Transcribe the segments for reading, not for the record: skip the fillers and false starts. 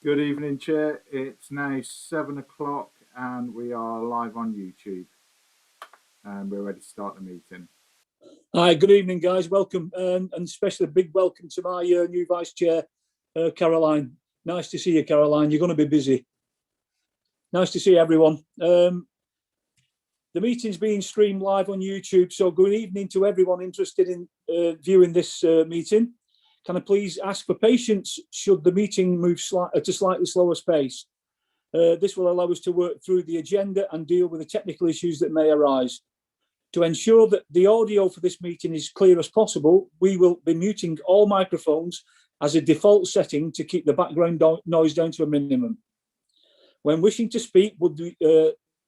Good evening, Chair. It's now 7 o'clock and we are live on YouTube. And we're ready to start the meeting. Hi, good evening, guys. Welcome, and especially a big welcome to my new Vice Chair, Caroline. Nice to see you, Caroline. You're going to be busy. Nice to see everyone. The meeting's being streamed live on YouTube, so good evening to everyone interested in viewing this meeting. Can I please ask for patience should the meeting move at a slightly slower pace? This will allow us to work through the agenda and deal with the technical issues that may arise. To ensure that the audio for this meeting is clear as possible, we will be muting all microphones as a default setting to keep the background noise down to a minimum. When wishing to speak,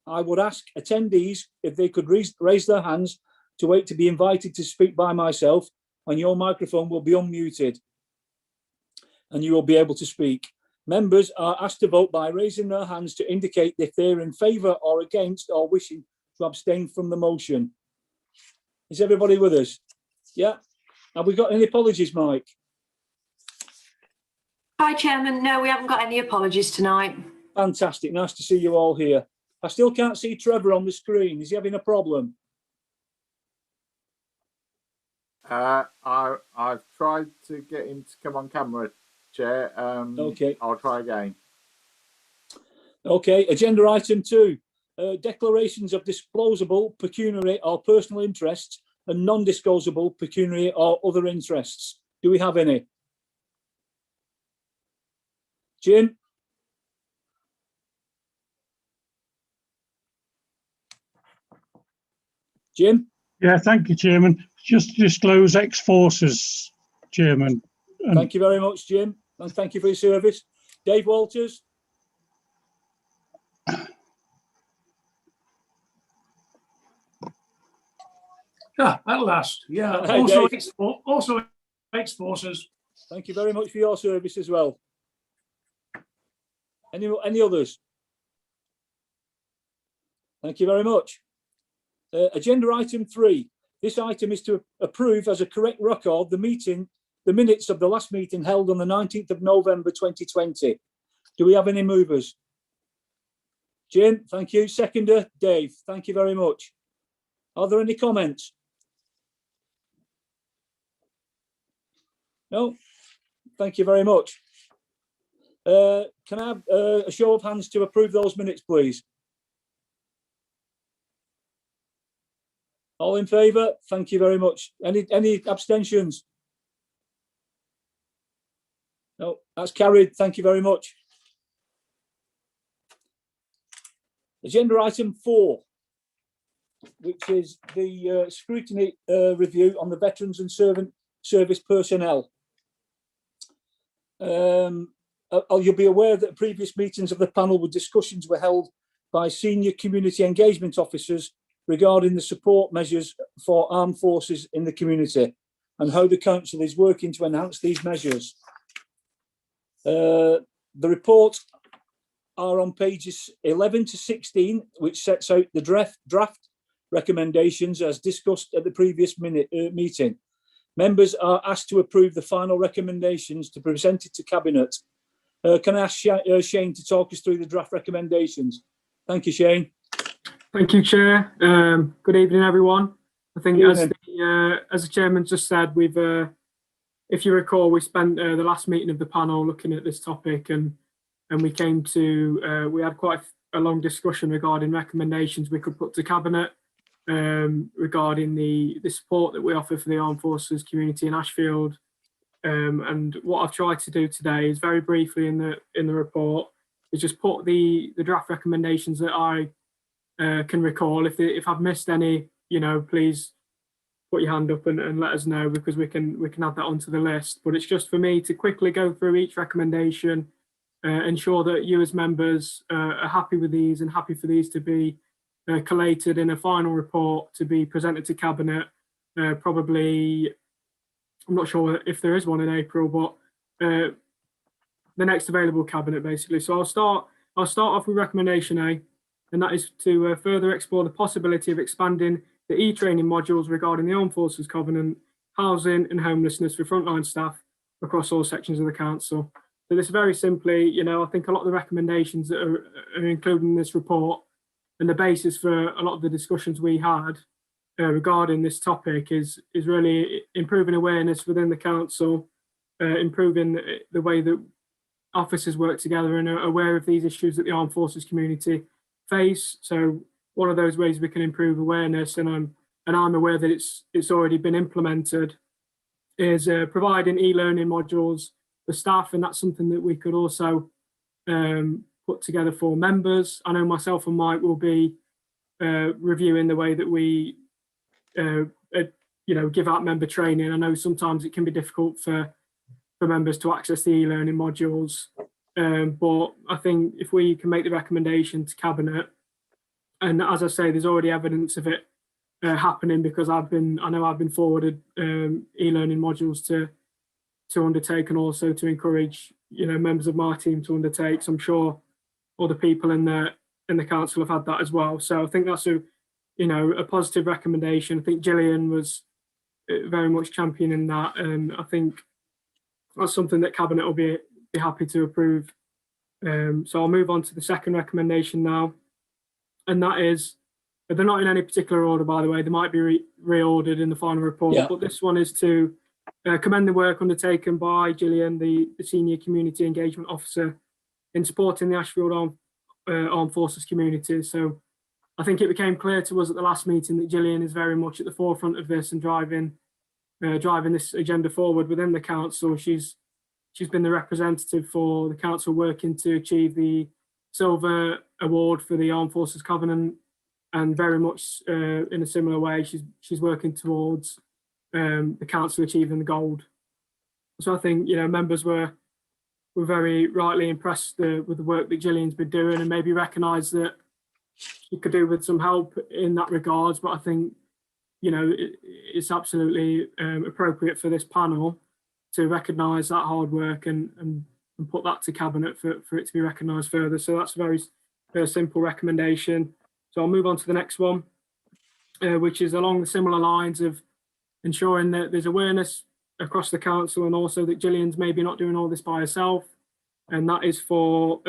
I would ask attendees if they could raise their hands to wait to be invited to speak by myself, and your microphone will be unmuted and you will be able to speak. Members are asked to vote by raising their hands to indicate if they're in favour or against or wishing to abstain from the motion. Is everybody with us? Yeah. Have we got any apologies, Mike? Hi, Chairman. No, we haven't got any apologies tonight. Fantastic. Nice to see you all here. I still can't see Trevor on the screen. Is he having a problem? I've tried to get him to come on camera, Chair. Okay. I'll try again. Okay. Agenda item 2. Declarations of disposable, pecuniary or personal interests and non-disposable pecuniary or other interests. Do we have any? Jim? Jim? Yeah, thank you, Chairman. Just to disclose ex-forces, Chairman. Thank you very much, Jim. And thank you for your service. Dave Walters? Yeah, at last. Yeah, also ex-forces. Thank you very much for your service as well. Any others? Thank you very much. Agenda item 3. This item is to approve as a correct record the minutes of the last meeting held on the 19th of November 2020. Do we have any movers? Jim, thank you. Seconder, Dave, thank you very much. Are there any comments? No? Thank you very much. Can I have a show of hands to approve those minutes, please? All in favour? Thank you very much. Any abstentions? No, that's carried. Thank you very much. Agenda item 4, which is the scrutiny review on the veterans and service personnel. You'll be aware that previous meetings of the panel with discussions were held by senior community engagement officers regarding the support measures for armed forces in the community and how the council is working to enhance these measures. The report are on pages 11 to 16, which sets out the draft recommendations as discussed at the previous meeting. Members are asked to approve the final recommendations to be presented to Cabinet. Can I ask Shane to talk us through the draft recommendations? Thank you, Shane. Thank you, Chair. Good evening, everyone. I think as the Chairman just said, we've, if you recall, we spent the last meeting of the panel looking at this topic, and we came to, we had quite a long discussion regarding recommendations we could put to Cabinet regarding the support that we offer for the armed forces community in Ashfield. And what I've tried to do today is very briefly in the report is just put the draft recommendations that I can recall. If I've missed any, please put your hand up and let us know, because we can add that onto the list. But it's just for me to quickly go through each recommendation, ensure that you as members are happy with these and happy for these to be collated in a final report to be presented to Cabinet. Probably, I'm not sure if there is one in April, but the next available Cabinet, basically. So I'll start off with recommendation A, and that is to further explore the possibility of expanding the e-training modules regarding the Armed Forces Covenant, housing and homelessness for frontline staff across all sections of the council. So this very simply, you know, I think a lot of the recommendations that are included in this report and the basis for a lot of the discussions we had regarding this topic is really improving awareness within the council, improving the way that officers work together and are aware of these issues that the armed forces community face. So one of those ways we can improve awareness, and I'm aware that it's already been implemented, is providing e-learning modules for staff, and that's something that we could also put together for members. I know myself and Mike will be reviewing the way that we give out member training. I know sometimes it can be difficult for members to access the e-learning modules, but I think if we can make the recommendation to Cabinet, and as I say, there's already evidence of it happening, because I know I've been forwarded e-learning modules to undertake, and also to encourage members of my team to undertake. So I'm sure other people in the council have had that as well. So I think that's a positive recommendation. I think Gillian was very much championing that, and I think that's something that Cabinet will be happy to approve. So I'll move on to the second recommendation now, and that is, they're not in any particular order, by the way. They might be reordered in the final report, but this one is to commend the work undertaken by Gillian, the Senior Community Engagement Officer, in supporting the Ashfield Armed Forces community. So I think it became clear to us at the last meeting that Gillian is very much at the forefront of this and driving this agenda forward within the council. She's been the representative for the council working to achieve the Silver Award for the Armed Forces Covenant, and very much in a similar way, she's working towards the council achieving the gold. So I think members were very rightly impressed with the work that Gillian's been doing, and maybe recognise that she could do with some help in that regards. But I think it's absolutely appropriate for this panel to recognise that hard work and put that to Cabinet for it to be recognised further. So that's a very simple recommendation. So I'll move on to the next one, which is along the similar lines of ensuring that there's awareness across the council, and also that Gillian's maybe not doing all this by herself. And that is for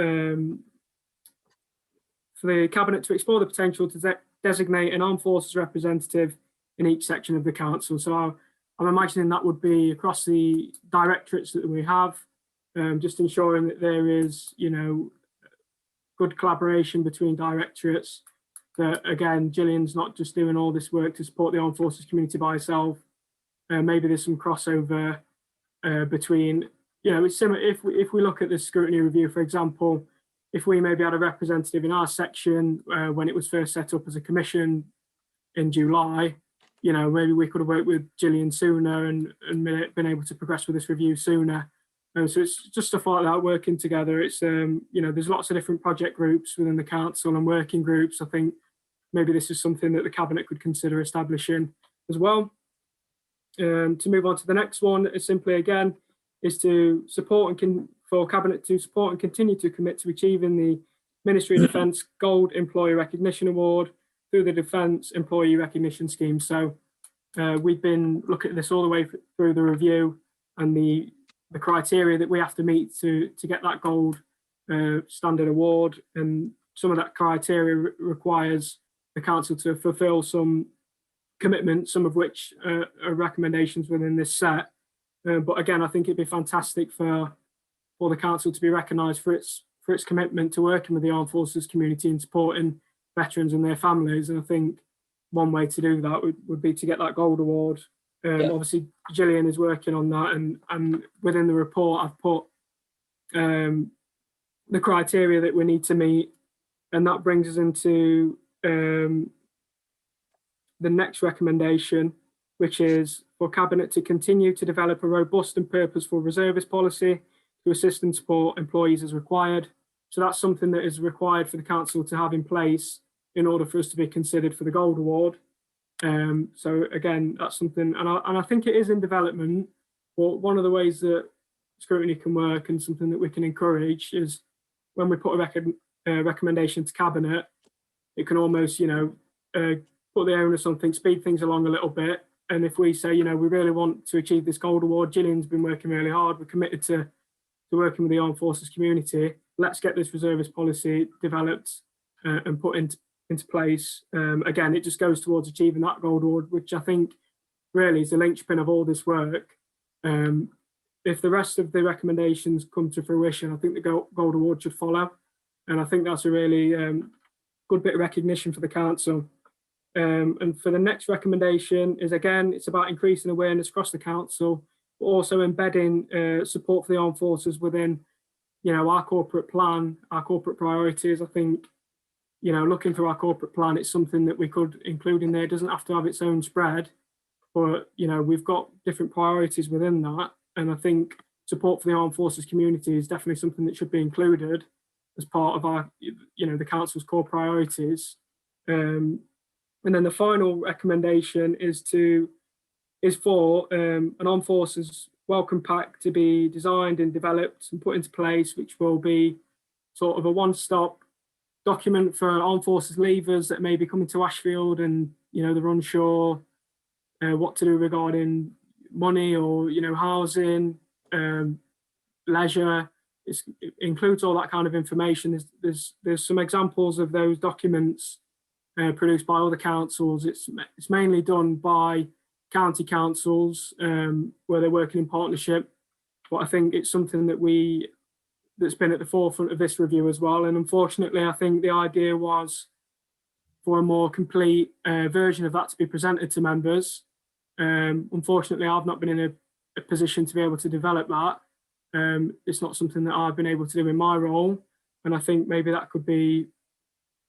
the Cabinet to explore the potential to designate an armed forces representative in each section of the council. So I'm imagining that would be across the directorates that we have, just ensuring that there is, good collaboration between directorates. That again, Gillian's not just doing all this work to support the armed forces community by herself. Maybe there's some crossover between, it's similar. If we look at the scrutiny review, for example, if we maybe had a representative in our section when it was first set up as a commission in July, maybe we could have worked with Gillian sooner and been able to progress with this review sooner. So it's just stuff like that, working together. It's there's lots of different project groups within the council and working groups. I think maybe this is something that the Cabinet could consider establishing as well. To move on to the next one, is simply again is to support for Cabinet to support and continue to commit to achieving the Ministry of Defence Gold Employee Recognition Award through the Defence Employee Recognition Scheme. So we've been looking at this all the way through the review and the criteria that we have to meet to get that gold standard award, and some of that criteria requires the council to fulfil some commitments, some of which are recommendations within this set. But again, I think it'd be fantastic for the council to be recognised for its commitment to working with the armed forces community and supporting veterans and their families. And I think one way to do that would be to get that gold award. Obviously, Gillian is working on that, and within the report, I've put the criteria that we need to meet, and that brings us into the next recommendation, which is for Cabinet to continue to develop a robust and purposeful reservist policy to assist and support employees as required. So that's something that is required for the council to have in place in order for us to be considered for the gold award. So again, that's something, and I think it is in development, but one of the ways that scrutiny can work and something that we can encourage is when we put a recommendation to Cabinet, it can almost, put the onus on things, speed things along a little bit. And if we say, we really want to achieve this gold award, Gillian's been working really hard, we're committed to to working with the armed forces community. Let's get this reservist policy developed and put into place. Again, it just goes towards achieving that gold award, which I think really is the linchpin of all this work. If the rest of the recommendations come to fruition, I think the gold award should follow. And I think that's a really good bit of recognition for the council. And for the next recommendation is, again, it's about increasing awareness across the council, but also embedding support for the armed forces within, our corporate plan, our corporate priorities. I think, looking through our corporate plan, it's something that we could include in there. It doesn't have to have its own spread, but, we've got different priorities within that. And I think support for the armed forces community is definitely something that should be included as part of our, the council's core priorities. And then the final recommendation is for an armed forces welcome pack to be designed and developed and put into place, which will be sort of a one-stop document for armed forces leavers that may be coming to Ashfield and, they're unsure what to do regarding money or, housing, leisure. It includes all that kind of information. There's some examples of those documents produced by other councils. It's mainly done by county councils where they're working in partnership. But I think it's something that's been at the forefront of this review as well. And unfortunately, I think the idea was for a more complete version of that to be presented to members. Unfortunately, I've not been in a position to be able to develop that. It's not something that I've been able to do in my role. And I think maybe that could be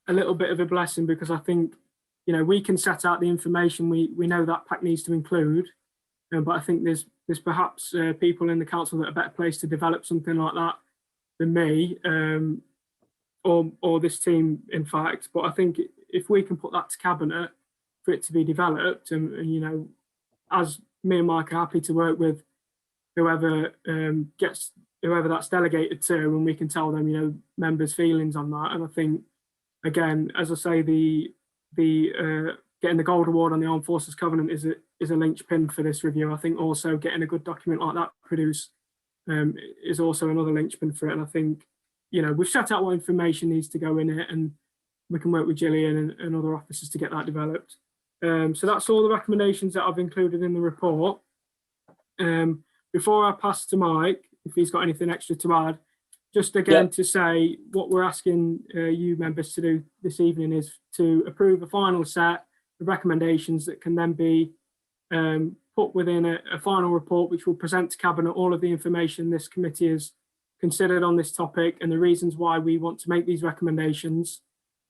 a little bit of a blessing, because I think, we can set out the information we know that pack needs to include. But I think there's perhaps people in the council that are better placed to develop something like that than me, or this team, in fact. But I think if we can put that to cabinet for it to be developed, and as me and Mike are happy to work with whoever that's delegated to, and we can tell them, members' feelings on that. And I think, again, as I say, the getting the gold award on the Armed Forces Covenant is a linchpin for this review. I think also getting a good document like that produced is also another linchpin for it. And I think, we've set out what information needs to go in it, and we can work with Gillian and other officers to get that developed. So that's all the recommendations that I've included in the report. Before I pass to Mike, if he's got anything extra to add, just again to say what we're asking you members to do this evening is to approve a final set of recommendations that can then be put within a final report, which will present to Cabinet all of the information this committee has considered on this topic and the reasons why we want to make these recommendations.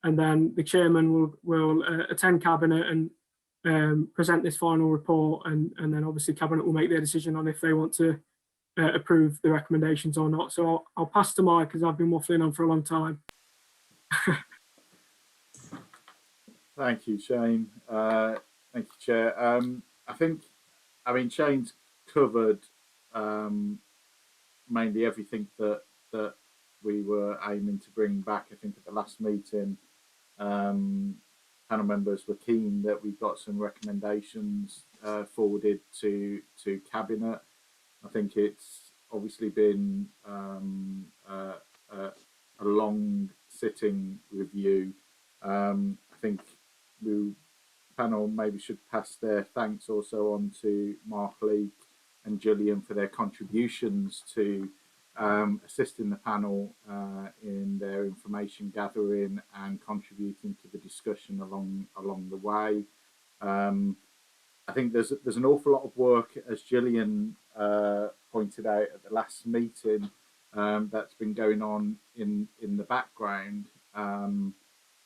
And then the chairman will attend Cabinet and present this final report, and then obviously Cabinet will make their decision on if they want to approve the recommendations or not. So I'll pass to Mike, because I've been waffling on for a long time. Thank you, Shane. Thank you, Chair. I mean, Shane's covered mainly everything that we were aiming to bring back. I think at the last meeting, panel members were keen that we got some recommendations forwarded to Cabinet. I think it's obviously been a long sitting review. I think the panel maybe should pass their thanks also on to Mark Leake and Gillian for their contributions to assisting the panel in their information gathering and contributing to the discussion along the way. I think there's an awful lot of work, as Gillian pointed out at the last meeting, that's been going on in the background.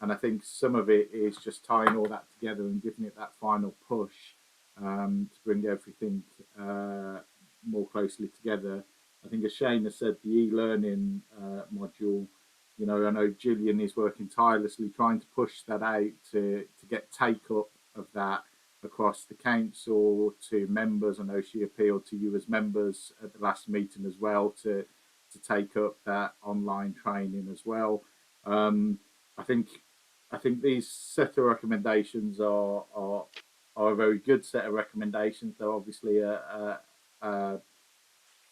And I think some of it is just tying all that together and giving it that final push to bring everything more closely together. I think, as Shane has said, the e-learning module, I know Gillian is working tirelessly trying to push that out to get take-up of that across the council to members. I know she appealed to you as members at the last meeting as well to take up that online training as well. I think these set of recommendations are a very good set of recommendations. They're obviously a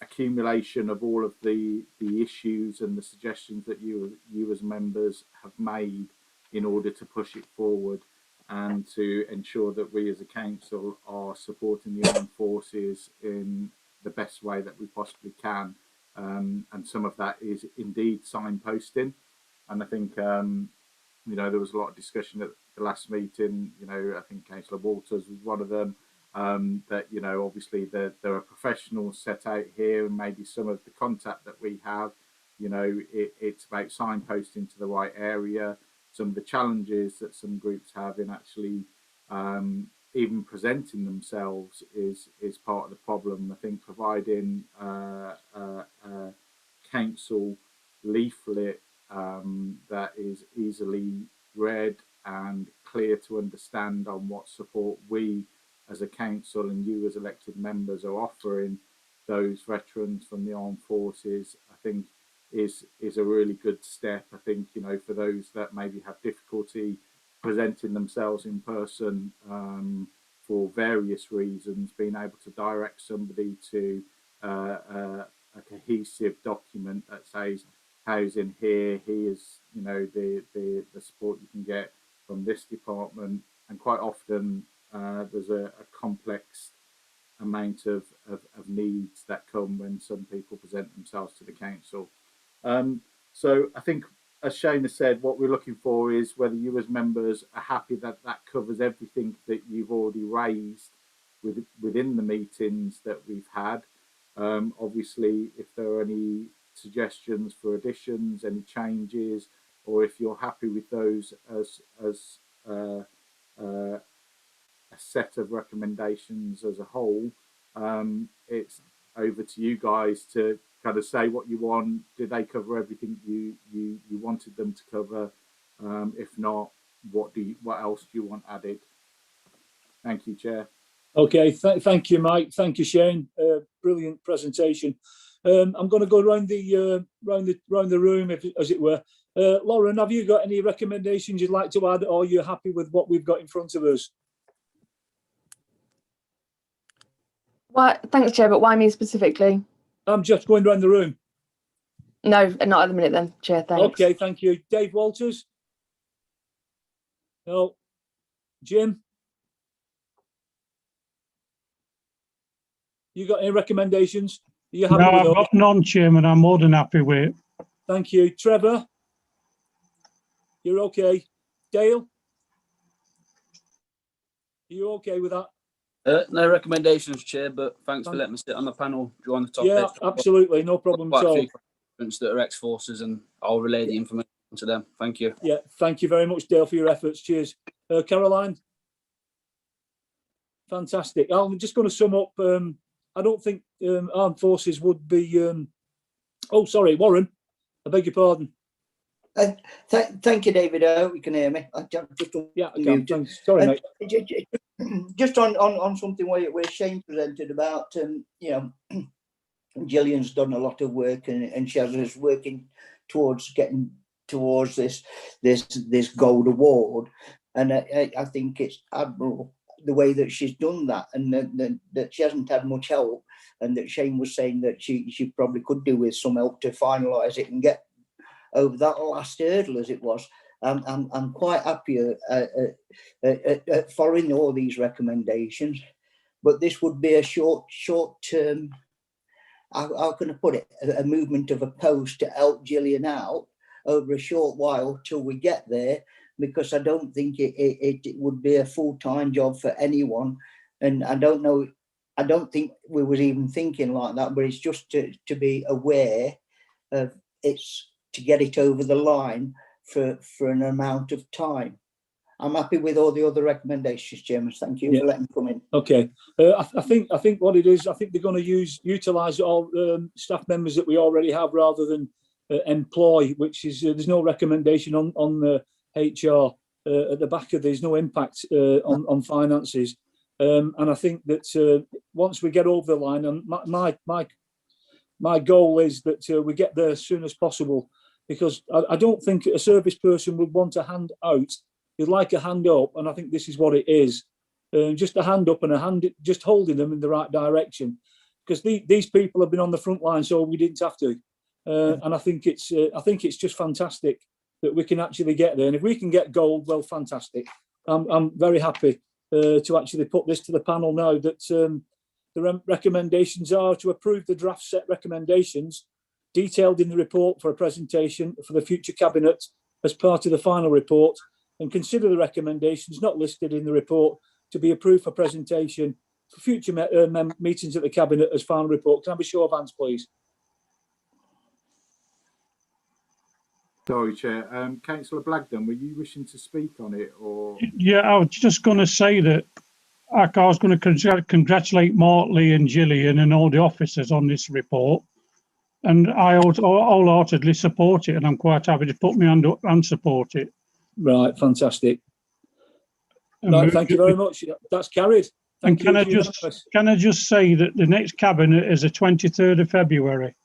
accumulation of all of the issues and the suggestions that you as members have made in order to push it forward and to ensure that we as a council are supporting the armed forces in the best way that we possibly can. And some of that is indeed signposting. And I think, you know, there was a lot of discussion at the last meeting. You know, I think Councillor Walters was one of them, that, you know, obviously there are professionals set out here, and maybe some of the contact that we have, you know, it's about signposting to the right area. Some of the challenges that some groups have in actually even presenting themselves is part of the problem. I think providing council leaflet that is easily read and clear to understand on what support we as a council and you as elected members are offering those veterans from the armed forces, I think is a really good step. I think, you know, for those that maybe have difficulty presenting themselves in person for various reasons, being able to direct somebody to a cohesive document that says, housing here, here's, you know, the support you can get from this department. And quite often there's a complex amount of needs that come when some people present themselves to the council. So I think, as Shana said, what we're looking for is whether you as members are happy that that covers everything that you've already raised within the meetings that we've had. Obviously, if there are any suggestions for additions, any changes, or if you're happy with those as a set of recommendations as a whole, it's over to you guys to kind of say what you want. Did they cover everything you wanted them to cover? If not, what else do you want added? Thank you, Chair. Okay, thank you, Mike. Thank you, Shane. Brilliant presentation. I'm going to go around the room, as it were. Lauren, have you got any recommendations you'd like to add, or are you happy with what we've got in front of us? Well, thanks, Chair, but why me specifically? I'm just going around the room. No, not at the minute then, Chair, thanks. Okay, thank you. Dave Walters? No. Jim? You got any recommendations? Are you happy No, with I've those? got none, Chairman. I'm more than happy with it. Thank you. Trevor? You're okay. Dale? Are you okay with that? No recommendations, Chair, but thanks for letting me sit on the panel during the topic. Yeah, absolutely. No problem at all. Quite a few friends that are ex-forces, and I'll relay the information to them. Thank you. Yeah, thank you very much, Dale, for your efforts. Cheers. Caroline? Fantastic. I'm just going to sum up. I don't think armed forces would be... Oh, sorry, Warren. I beg your pardon. Thank you, David. I hope you can hear me. Yeah, I can. Thanks. Sorry, mate. Just on something where Shane presented about, you know, Gillian's done a lot of work, and she is working towards getting towards this gold award, and I think it's admirable the way that she's done that, and that she hasn't had much help, and that Shane was saying that she probably could do with some help to finalise it and get over that last hurdle, as it was. I'm quite happy at following all these recommendations, but this would be a short term, how can I put it, a movement of a post to help Gillian out over a short while till we get there, because I don't think it would be a full-time job for anyone. And I don't think we was even thinking like that, but it's just to be aware of it's to get it over the line for an amount of time. I'm happy with all the other recommendations, Chairman. Thank you for letting me come in. Okay. I think what it is, I think they're going to utilise all staff members that we already have rather than employ, which is there's no recommendation on the HR at the back of there's no impact on finances, and I think that once we get over the line, and my goal is that we get there as soon as possible, because I don't think a service person would want a hand out. You'd like a hand up, and I think this is what it is. Just a hand up and a hand, just holding them in the right direction. because these people have been on the front line, so we didn't have to. And I think it's just fantastic that we can actually get there. And if we can get gold, well, fantastic. I'm very happy to actually put this to the panel now that the recommendations are to approve the draft set recommendations detailed in the report for a presentation for the future cabinet as part of the final report, and consider the recommendations not listed in the report to be approved for presentation for future meetings at the cabinet as final report. Can I have a show of hands, please? Sorry, Chair. Councillor Blagden, were you wishing to speak on it, or? Yeah, I was just going to say that I was going to congratulate Mark, Lee and Gillian and all the officers on this report. And I wholeheartedly support it, and I'm quite happy to put my hand up and support it. Right, fantastic. Right, thank you very much. That's carried. Thank you. Can I just say that the next cabinet is the 23rd of February?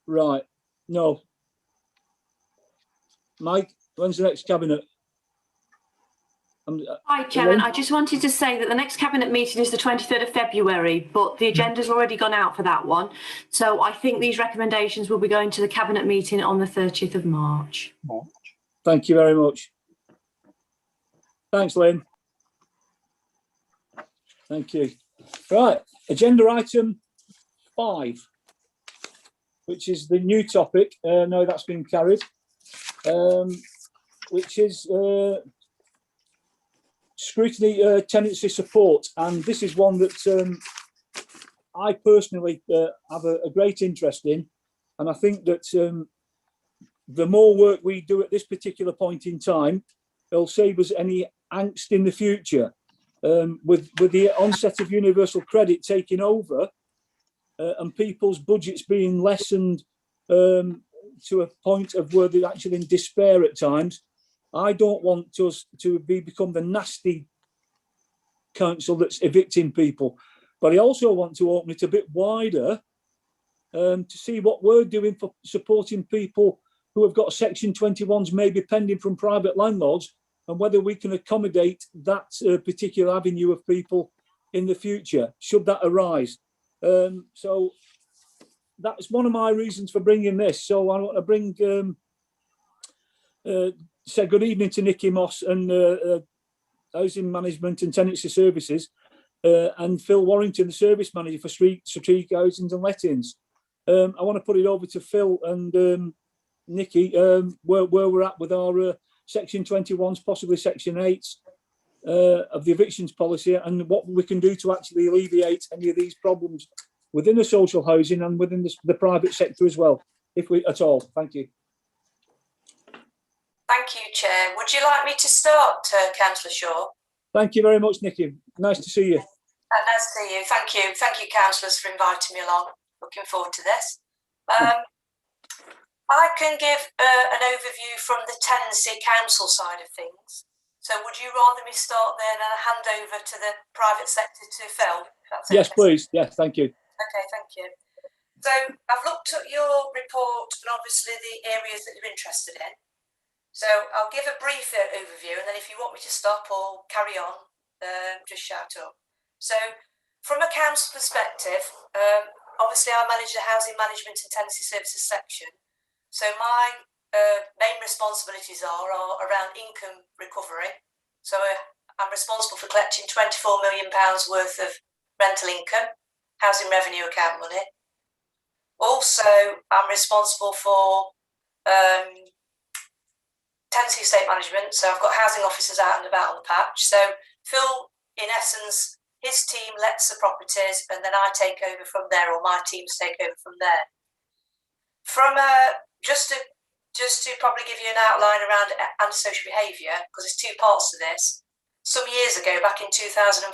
Right. No. Mike, when's the next cabinet? Hi, Chairman. I just wanted to say that the next cabinet meeting is the 23rd of February, but the agenda's already gone out for that one. So I think these recommendations will be going to the cabinet meeting on the 30th of March. Thank you very much. Thanks, Lynn. Thank you. Right, agenda item 5, which is the new topic. No, that's been carried. Which is scrutiny tenancy support, and this is one that I personally have a great interest in, and I think that the more work we do at this particular point in time, it'll save us any angst in the future. With the onset of universal credit taking over and people's budgets being lessened to a point of where they're actually in despair at times, I don't want us to become the nasty council that's evicting people. But I also want to open it a bit wider to see what we're doing for supporting people who have got Section 21s maybe pending from private landlords, and whether we can accommodate that particular avenue of people in the future, should that arise. So that's one of my reasons for bringing this. So I want to bring, say good evening to Nikki Moss and Housing Management and Tenancy Services, and Phil Warrington, the Service Manager for Strategic Housing and Lettings. I want to put it over to Phil and Nikki, where we're at with our Section 21s, possibly Section 8s of the evictions policy, and what we can do to actually alleviate any of these problems within the social housing and within the private sector as well, if we at all. Thank you. Thank you, Chair. Would you like me to start, Councillor Shaw? Thank you very much, Nikki. Nice to see you. Nice to see you. Thank you. Thank you, councillors, for inviting me along. Looking forward to this. I can give an overview from the tenancy council side of things. So would you rather me start there and hand over to the private sector to Phil? Yes, please. Yes, thank you. Okay, thank you. So I've looked at your report and obviously the areas that you're interested in. So I'll give a brief overview, and then if you want me to stop or carry on, just shout up. So from a council perspective, obviously I manage the Housing Management and Tenancy Services section. So my main responsibilities are around income recovery. So I'm responsible for collecting £24 million worth of rental income, housing revenue account money. Also, I'm responsible for tenancy estate management. So I've got housing officers out and about on the patch. So Phil, in essence, his team lets the properties, and then I take over from there, or my teams take over from there. From just to probably give you an outline around antisocial behaviour, because there's two parts to this. Some years ago, back in 2014,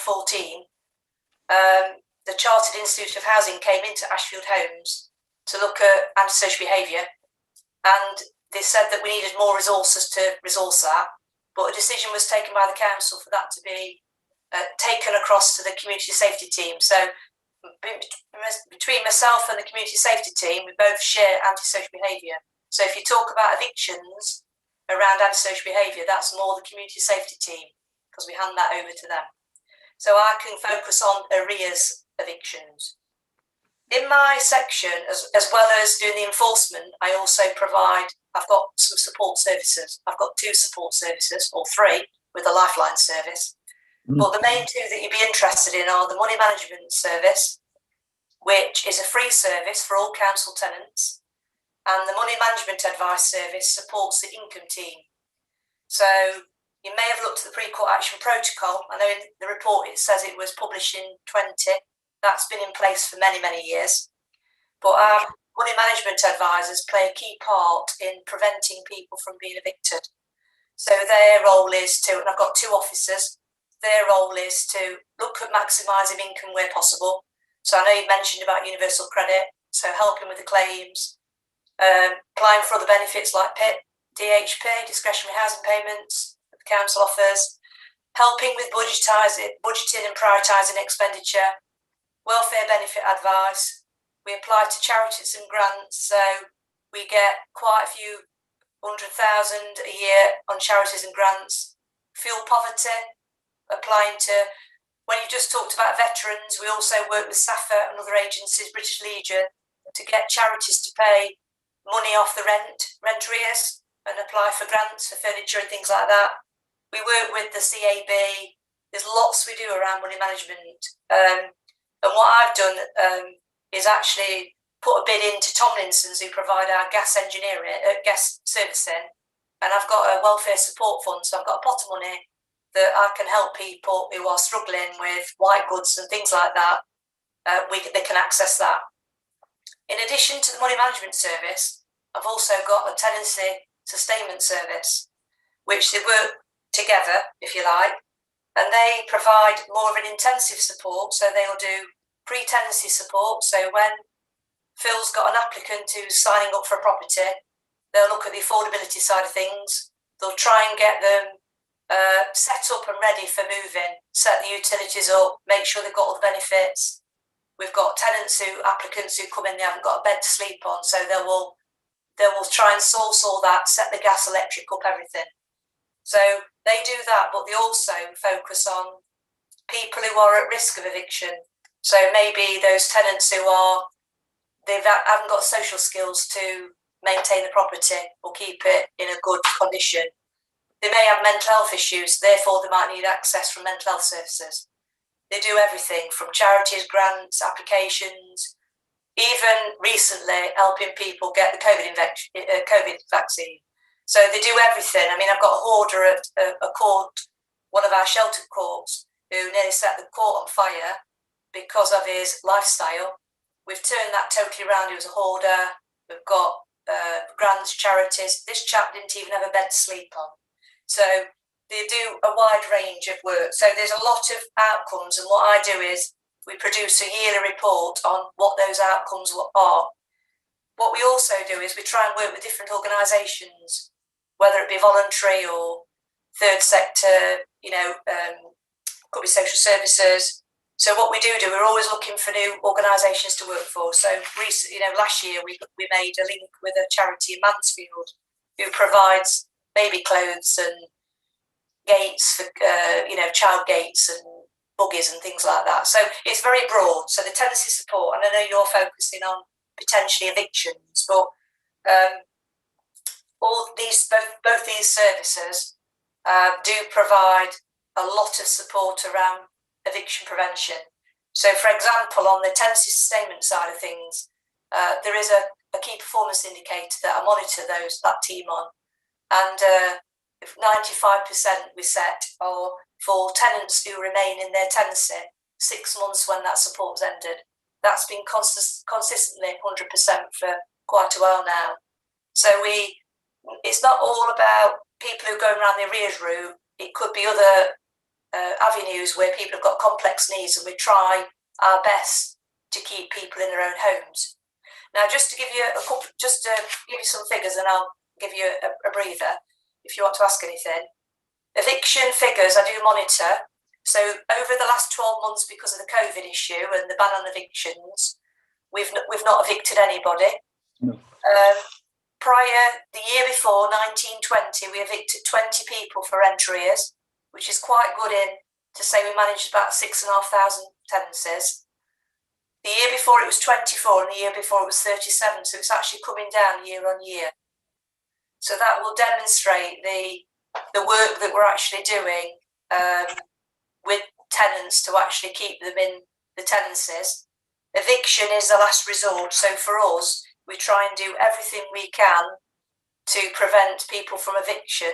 the Chartered Institute of Housing came into Ashfield Homes to look at antisocial behaviour, and they said that we needed more resources to resource that, but a decision was taken by the council for that to be taken across to the community safety team. So between myself and the community safety team, we both share antisocial behaviour. So if you talk about evictions around antisocial behaviour, that's more the community safety team, because we hand that over to them. So I can focus on arrears evictions. in my section, as well as doing the enforcement, I also I've got some support services. I've got 2 support services, or 3, with the Lifeline service. But the main 2 that you'd be interested in are the money management service, which is a free service for all council tenants, and the money management advice service supports the income team. So you may have looked at the pre-court action protocol. I know in the report it says it was published in 20. That's been in place for many, many years. But our money management advisors play a key part in preventing people from being evicted. So their role is to, and I've got 2 officers, their role is to look at maximising income where possible. So I know you mentioned about universal credit, so helping with the claims, applying for other benefits like PIP, DHP, discretionary housing payments that the council offers, helping with budgeting and prioritising expenditure, welfare benefit advice. We apply to charities and grants, so we get quite a few 100,000 a year on charities and grants. Fuel poverty, applying to, when you just talked about veterans, we also work with SAFA and other agencies, British Legion, to get charities to pay money off the rent arrears and apply for grants for furniture and things like that. We work with the CAB. There's lots we do around money management. And what I've done is actually put a bid into Tomlinson's, who provide our gas engineering, gas servicing, and I've got a welfare support fund, so I've got a pot of money that I can help people who are struggling with white goods and things like that. They can access that. In addition to the money management service, I've also got a tenancy sustainment service, which they work together, if you like, and they provide more of an intensive support. So they'll do pre-tenancy support. So when Phil's got an applicant who's signing up for a property, they'll look at the affordability side of things. They'll try and get them set up and ready for moving, set the utilities up, make sure they've got all the benefits. We've got applicants who come in, they haven't got a bed to sleep on, so they will try and source all that, set the gas, electric up, everything. So they do that, but they also focus on people who are at risk of eviction. So maybe those tenants who haven't got social skills to maintain the property or keep it in a good condition. They may have mental health issues, therefore they might need access from mental health services. They do everything from charities, grants, applications, even recently helping people get the COVID vaccine. So they do everything. I mean, I've got a hoarder at a court, one of our sheltered courts, who nearly set the court on fire because of his lifestyle. We've turned that totally around. He was a hoarder. We've got grants, charities. This chap didn't even have a bed to sleep on. So they do a wide range of work. So there's a lot of outcomes, and what I do is we produce a yearly report on what those outcomes are. What we also do is we try and work with different organisations, whether it be voluntary or third sector, could be social services. So what we do, we're always looking for new organisations to work for. So recently, last year we made a link with a charity in Mansfield who provides baby clothes and gates for, child gates and buggies and things like that. So it's very broad. So the tenancy support, and I know you're focusing on potentially evictions, but both these services do provide a lot of support around eviction prevention. So, for example, on the tenancy sustainment side of things, there is a key performance indicator that I monitor that team on, and if 95% we set are for tenants who remain in their tenancy 6 months when that support's ended. That's been consistently 100% for quite a while now. So it's not all about people who go around the arrears route. It could be other avenues where people have got complex needs, and we try our best to keep people in their own homes. Now, just to give you some figures, and I'll give you a breather if you want to ask anything. Eviction figures I do monitor. So over the last 12 months, because of the COVID issue and the ban on evictions, we've not evicted anybody. No. The year before, 1920, we evicted 20 people for rent arrears, which is quite good to say we managed about 6,500 tenancies. The year before it was 24 and the year before it was 37. So it's actually coming down year on year. So that will demonstrate the work that we're actually doing with tenants to actually keep them in the tenancies. Eviction is the last resort. So for us, we try and do everything we can to prevent people from eviction.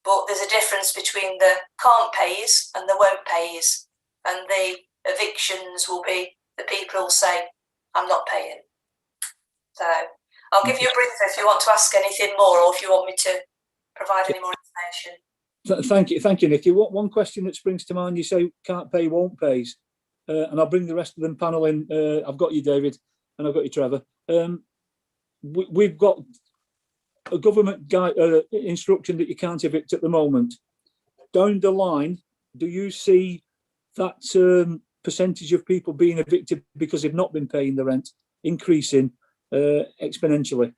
But there's a difference between the can't pays and the won't pays. And the evictions will be the people who'll say, I'm not paying. So I'll give you a brief if you want to ask anything more or if you want me to provide any more information. Thank you, Nikki. One question that springs to mind, you say can't pay, won't pays. And I'll bring the rest of the panel in. I've got you, David, and I've got you, Trevor. We've got a government instruction that you can't evict at the moment. Down the line, do you see that percentage of people being evicted because they've not been paying the rent increasing exponentially?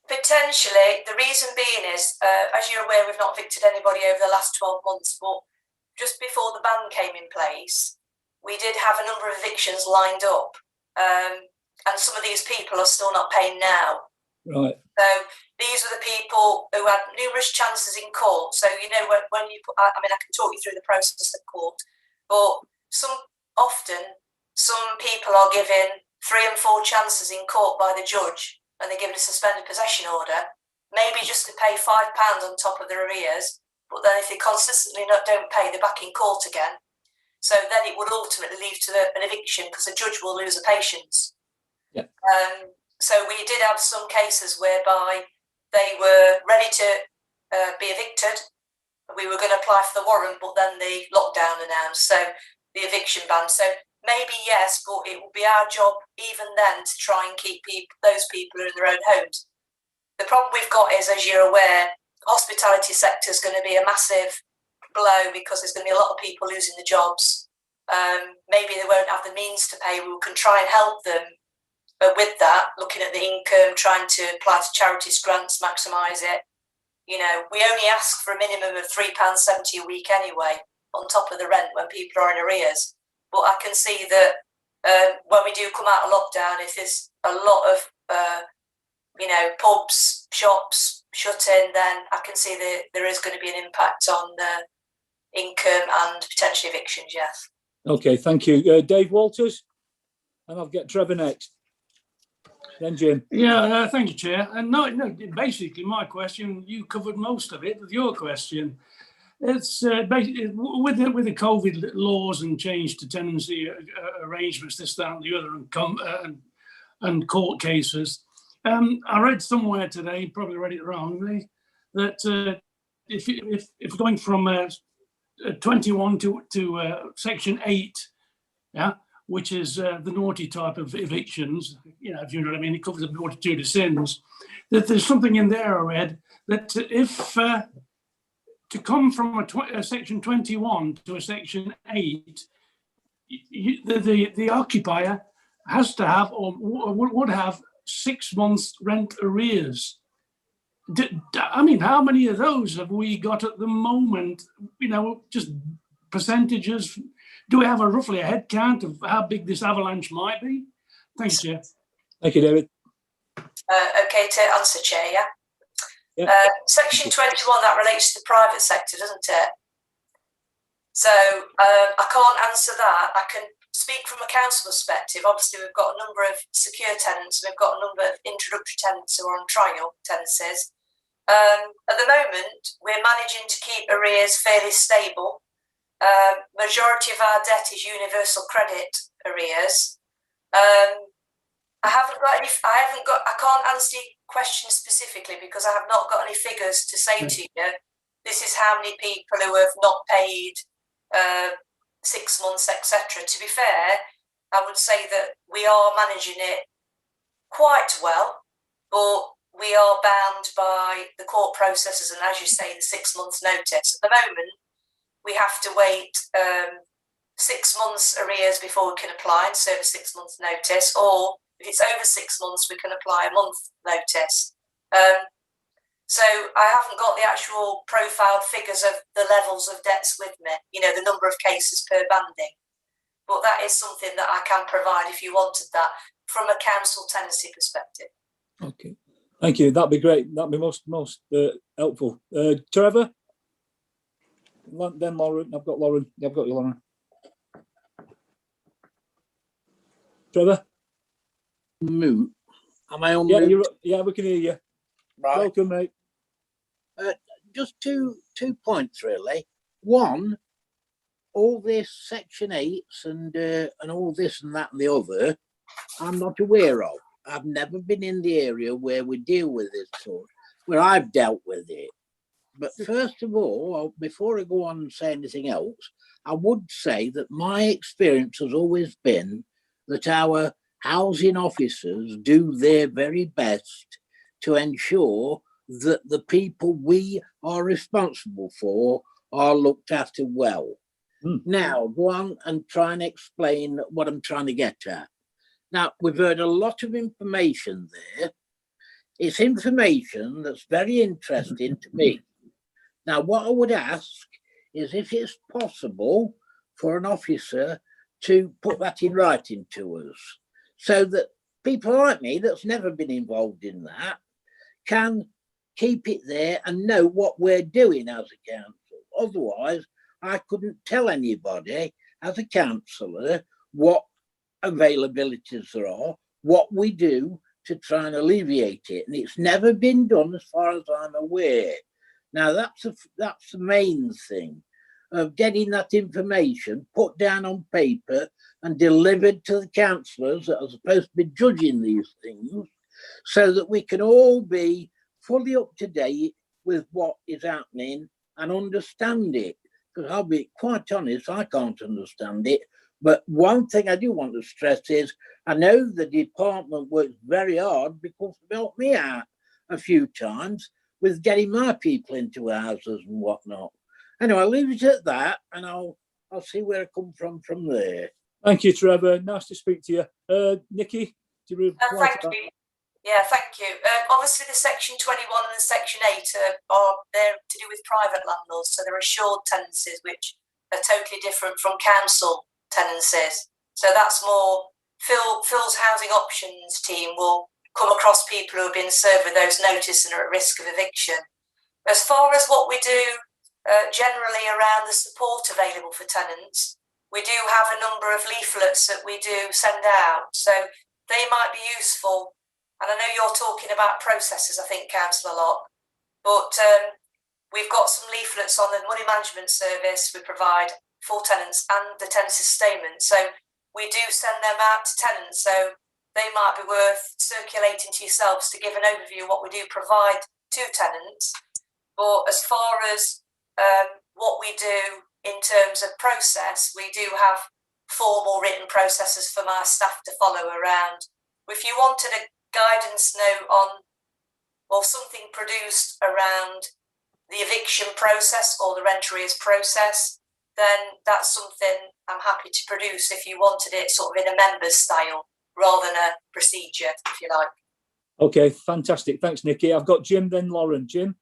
Potentially. The reason being is, as you're aware, we've not evicted anybody over the last 12 months, but just before the ban came in place, we did have a number of evictions lined up, and some of these people are still not paying now. Right. So these are the people who had numerous chances in court. So, you know, when you put, I mean, I can talk you through the process of court, but often some people are given 3 and 4 chances in court by the judge, and they're given a suspended possession order, maybe just to pay £5 on top of their arrears. But then if they consistently don't pay, they're back in court again. So then it would ultimately lead to an eviction because the judge will lose the patience. Yeah. So we did have some cases whereby they were ready to be evicted. We were going to apply for the warrant, but then the lockdown announced, so the eviction ban. So maybe yes, but it will be our job even then to try and keep those people in their own homes. The problem we've got is, as you're aware, hospitality sector is going to be a massive blow because there's going to be a lot of people losing the jobs. Maybe they won't have the means to pay. We can try and help them. But with that, looking at the income, trying to apply to charities, grants, maximise it, you know, we only ask for a minimum of £3.70 a week anyway, on top of the rent when people are in arrears. But I can see that when we do come out of lockdown, if there's a lot of, you know, pubs, shops shut in, then I can see that there is going to be an impact on the income and potentially evictions, yes. Okay, thank you. Dave Walters, and I'll get Trevor next. Then Jim. Yeah, thank you, Chair. And no, basically my question, you covered most of it with your question. It's basically with the COVID laws and change to tenancy arrangements, this, that, and the other, and court cases. I read somewhere today, probably read it wrongly, that if we're going from 21 to Section 8, yeah, which is the naughty type of evictions, you know, if you know what I mean, it covers a multitude of sins, that there's something in there I read that if to come from a Section 21 to a Section 8, the occupier has to have or would have 6 months rent arrears. I mean, how many of those have we got at the moment? You know, just percentages. Do we have roughly a head count of how big this avalanche might be? Thanks, Chair. Thank you, David. Okay, to answer, Chair, yeah? Yeah. Section 21, that relates to the private sector, doesn't it? So I can't answer that. I can speak from a council perspective. Obviously, we've got a number of secure tenants. We've got a number of introductory tenants who are on trial tenancies. At the moment, we're managing to keep arrears fairly stable. Majority of our debt is universal credit arrears. I can't answer your question specifically because I have not got any figures to say to you. This is how many people who have not paid 6 months, etc. To be fair, I would say that we are managing it quite well, but we are bound by the court processes and, as you say, the 6 months notice. At the moment, we have to wait 6 months arrears before we can apply and serve a 6 months notice, or if it's over 6 months, we can apply a month notice. So I haven't got the actual profiled figures of the levels of debts with me, you know, the number of cases per banding. but that is something that I can provide if you wanted that from a council tenancy perspective. Okay, thank you. That'd be great. That'd be most helpful. Trevor, then Lauren. I've got Lauren. I've got you, Lauren. Trevor. Mute. Am I on? Yeah, mute? yeah, we can hear you. Right. Welcome, mate. Just two points really. One, all this Section 8s and all this and that and the other, I'm not aware of. I've never been in the area where we deal with this sort, where I've dealt with it. But first of all, before I go on and say anything else, I would say that my experience has always been that our housing officers do their very best to ensure that the people we are responsible for are looked after well. Now, go on and try and explain what I'm trying to get at. Now, we've heard a lot of information there. It's information that's very interesting to me. Now, what I would ask is if it's possible for an officer to put that in writing to us so that people like me that's never been involved in that can keep it there and know what we're doing as a council. Otherwise, I couldn't tell anybody as a councillor what availabilities there are, what we do to try and alleviate it. And it's never been done as far as I'm aware. Now, that's the main thing of getting that information put down on paper and delivered to the councillors that are supposed to be judging these things so that we can all be fully up to date with what is happening and understand it. Because I'll be quite honest, I can't understand it. But one thing I do want to stress is I know the department works very hard because they helped me out a few times with getting my people into houses and whatnot. Anyway, I'll leave it at that and I'll see where I come from there. Thank you, Trevor. Nice to speak to you. Nikki, do you reply to that? Thank you. Yeah, thank you. Obviously, the Section 21 and the Section 8 they're to do with private landlords, so they're assured tenancies, which are totally different from council tenancies. So that's more Phil's housing options team will come across people who have been served with those notices and are at risk of eviction. As far as what we do generally around the support available for tenants, we do have a number of leaflets that we do send out. So they might be useful. And I know you're talking about processes, I think, Council, a lot. But we've got some leaflets on the money management service we provide for tenants and the tenancy sustainment. So we do send them out to tenants. So they might be worth circulating to yourselves to give an overview of what we do provide to tenants. But as far as what we do in terms of process, we do have formal written processes for my staff to follow around. If you wanted a guidance note on or something produced around the eviction process or the rent arrears process, then that's something I'm happy to produce if you wanted it sort of in a member's style rather than a procedure, if you like. Okay, fantastic. Thanks, Nikki. I've got Jim, then Lauren. Jim?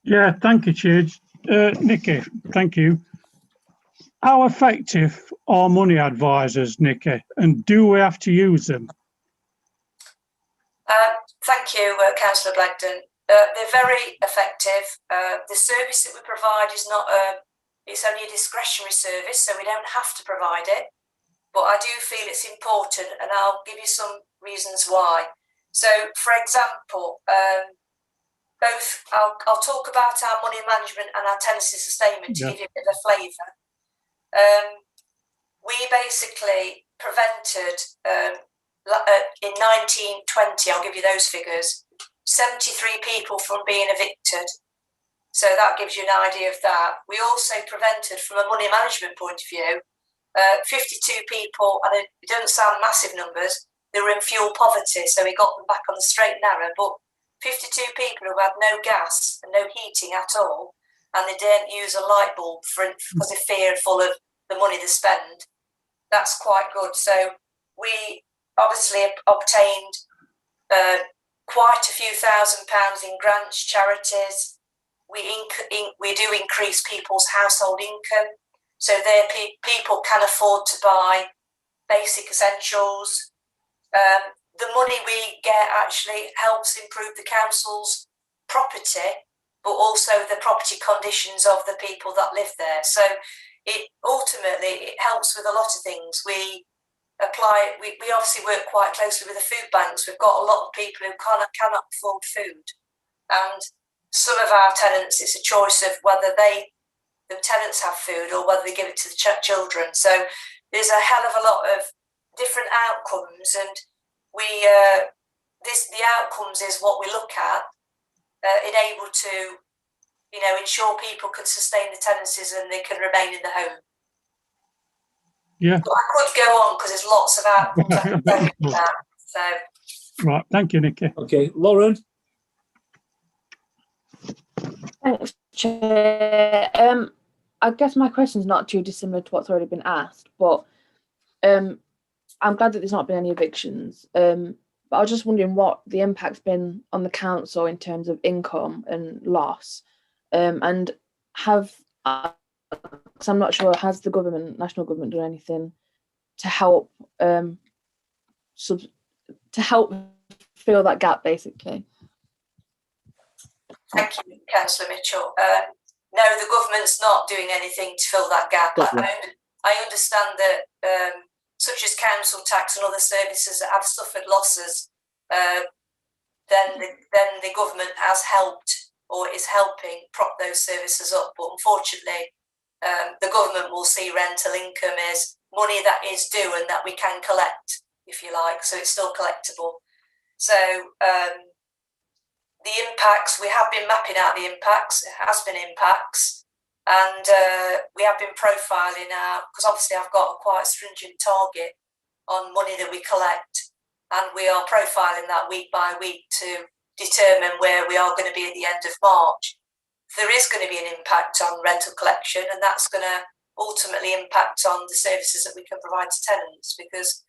Yeah, thank you, Chair. Nikki, thank you. How effective are money advisors, Nikki, and do we have to use them? Thank you, Councillor Blagden. They're very effective. The service that we provide is not it's only a discretionary service, so we don't have to provide it. But I do feel it's important, and I'll give you some reasons why. So, for example, I'll talk about our money management and our tenancy sustainment to give you a bit of a flavour. We basically prevented in 1920, I'll give you those figures, 73 people from being evicted. So that gives you an idea of that. We also prevented, from a money management point of view, 52 people, and it doesn't sound massive numbers, they were in fuel poverty, so we got them back on the straight and narrow, but 52 people who had no gas and no heating at all, and they didn't use a light bulb because they're fearful of the money they spend. That's quite good. So we obviously obtained quite a few £1,000s in grants, charities, we do increase people's household income, so their people can afford to buy basic essentials. The money we get actually helps improve the council's property, but also the property conditions of the people that live there. So it ultimately helps with a lot of things. We obviously work quite closely with the food banks. We've got a lot of people who cannot afford food, and some of our tenants, it's a choice of whether the tenants have food or whether they give it to the children. So there's a hell of a lot of different outcomes, and the outcomes is what we look at, enable to, ensure people can sustain the tenancies and they can remain in the home. Yeah. But I could go on because there's lots of outcomes I can tell you about. So. Right, thank you, Nikki. Okay, Lauren. Thanks, Chair. I guess my question's not too dissimilar to what's already been asked, but I'm glad that there's not been any evictions. But I was just wondering what the impact's been on the council in terms of income and loss, and because I'm not sure, has the national government done anything to help fill that gap, basically? Thank you, Councillor Mitchell. No, the government's not doing anything to fill that gap. I understand that such as council tax and other services that have suffered losses, then the government has helped or is helping prop those services up. But unfortunately, the government will see rental income as money that is due and that we can collect, if you like, so it's still collectible. So the impacts, we have been mapping out the impacts, it has been impacts, and we have been profiling because obviously I've got a quite stringent target on money that we collect, and we are profiling that week by week to determine where we are going to be at the end of March. There is going to be an impact on rental collection, and that's going to ultimately impact on the services that we can provide to tenants, because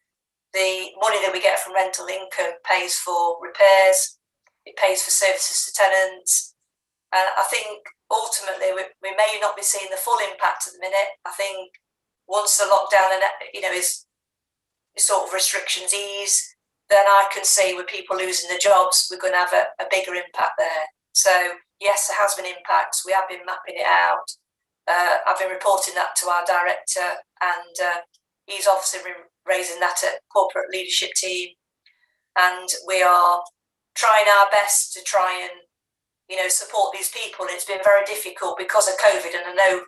the money that we get from rental income pays for repairs, it pays for services to tenants. And I think ultimately we may not be seeing the full impact at the minute. I think once the lockdown is sort of restrictions ease, then I can see with people losing their jobs, we're going to have a bigger impact there. So yes, there has been impacts. We have been mapping it out. I've been reporting that to our director, and he's obviously been raising that at corporate leadership team. And we are trying our best to try and, support these people. It's been very difficult because of COVID. And I know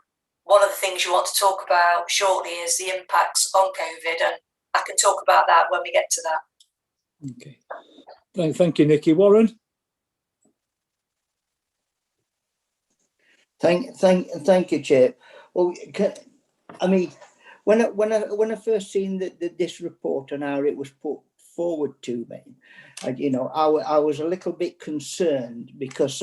one of the things you want to talk about shortly is the impacts on COVID. And I can talk about that when we get to that. Okay. Thank you, Nikki. Warren? Thank you, Chair. Well, I mean, when I first seen this report and how it was put forward to me, I was a little bit concerned because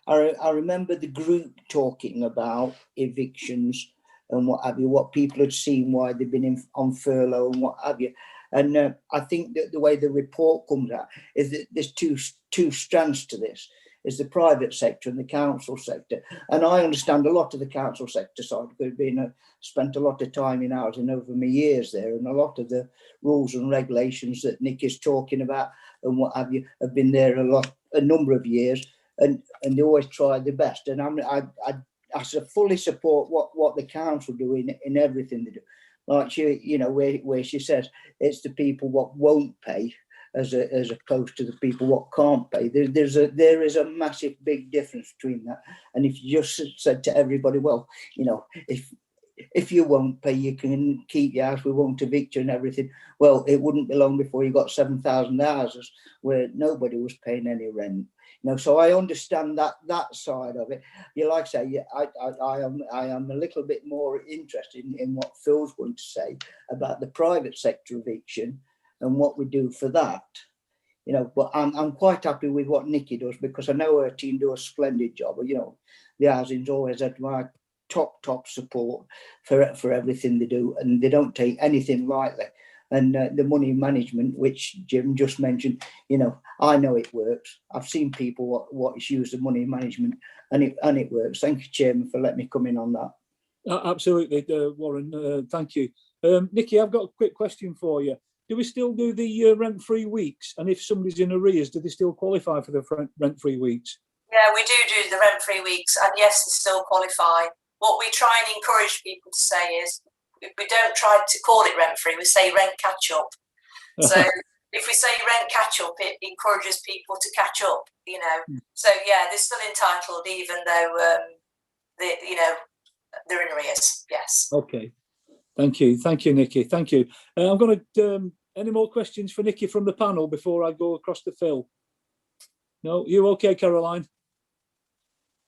I remember the group talking about evictions and what have you, what people had seen, why they've been on furlough and what have you. And I think that the way the report comes out is that there's two strands to this. Is the private sector and the council sector. And I understand a lot of the council sector side because I've spent a lot of time in housing over my years there, and a lot of the rules and regulations that Nick is talking about and what have you have been there a number of years, and they always try their best. And I fully support what the council do in everything they do. Like where she says it's the people what won't pay as opposed to the people what can't pay. There is a massive big difference between that. And if you just said to everybody, well, if you won't pay, you can keep your house, we won't evict you and everything. Well, it wouldn't be long before you got 7,000 houses where nobody was paying any rent. So I understand that side of it. Like I say, I am a little bit more interested in what Phil's going to say about the private sector eviction and what we do for that, but I'm quite happy with what Nikki does, because I know her team do a splendid job. The housing's always had my top support for everything they do, and they don't take anything lightly. And the money management, which Jim just mentioned, you know, I know it works. I've seen people what use the money management, and it works. Thank you, Chairman, for letting me come in on that. Absolutely, Warren. Thank you. Nikki, I've got a quick question for you. Do we still do the rent-free weeks? And if somebody's in arrears, do they still qualify for the rent-free weeks? Yeah, we do the rent-free weeks, and yes, they still qualify. What we try and encourage people to say is, we don't try to call it rent-free, we say rent catch-up. So if we say rent catch-up, it encourages people to catch up, you know. So yeah, they're still entitled, even though, they're in arrears, yes. Okay. Thank you, Nikki. Thank you. I'm going to. Any more questions for Nikki from the panel before I go across to Phil? No, you okay, Caroline?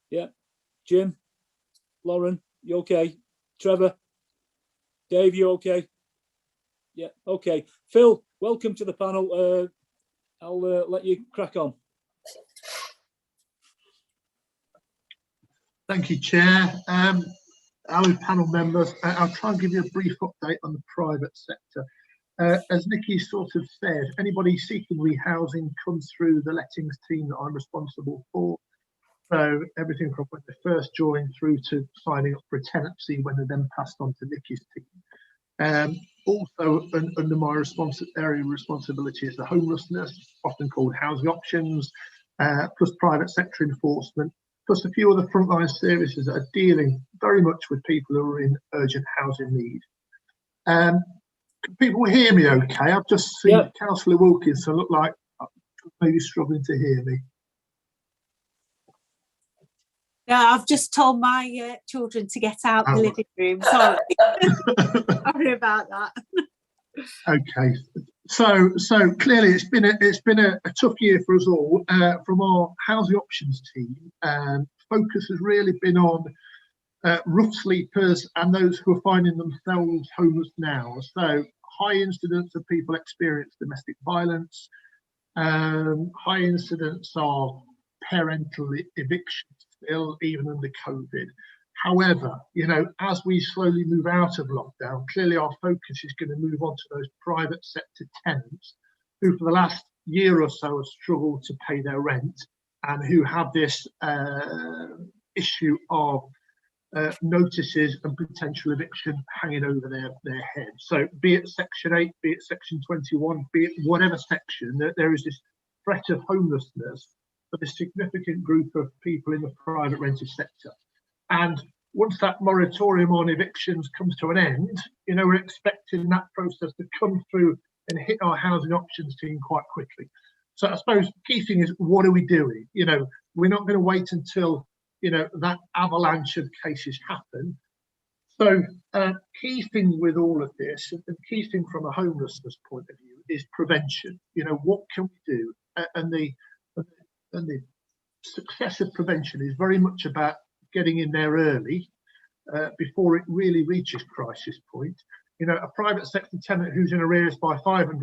Yeah. Jim, Lauren, you okay? Trevor, Dave, you okay? Yeah. Okay. Phil, welcome to the panel. I'll let you crack on. Thank you, Chair. Our panel members, I'll try and give you a brief update on the private sector. As Nikki sort of said, anybody seeking rehousing comes through the lettings team that I'm responsible for. So everything from when they first joined through to signing up for a tenancy when they're then passed on to Nikki's team. Also under my area of responsibility is the homelessness, often called housing options, plus private sector enforcement, plus a few other frontline services that are dealing very much with people who are in urgent housing need. Can people hear me okay? I've just seen Councillor Wilkinson look like maybe struggling to hear me. Yeah, I've just told my children to get out the living room. Sorry. Sorry about that. Okay, so clearly it's been a tough year for us all. From our housing options team, focus has really been on rough sleepers and those who are finding themselves homeless now. So high incidence of people experience domestic violence, high incidence of parental evictions still, even under COVID. However, you know, as we slowly move out of lockdown, clearly our focus is going to move on to those private sector tenants who for the last year or so have struggled to pay their rent and who have this issue of notices and potential eviction hanging over their head. So be it Section 8, be it Section 21, be it whatever section, there is this threat of homelessness for a significant group of people in the private rented sector. And once that moratorium on evictions comes to an end, you know, we're expecting that process to come through and hit our housing options team quite quickly. So I suppose key thing is, what are we doing? You know, we're not going to wait until, you know, that avalanche of cases happen. So key thing with all of this, and key thing from a homelessness point of view, is prevention. You know, what can we do? And the success of prevention is very much about getting in there early before it really reaches crisis point. You know, a private sector tenant who's in arrears by £500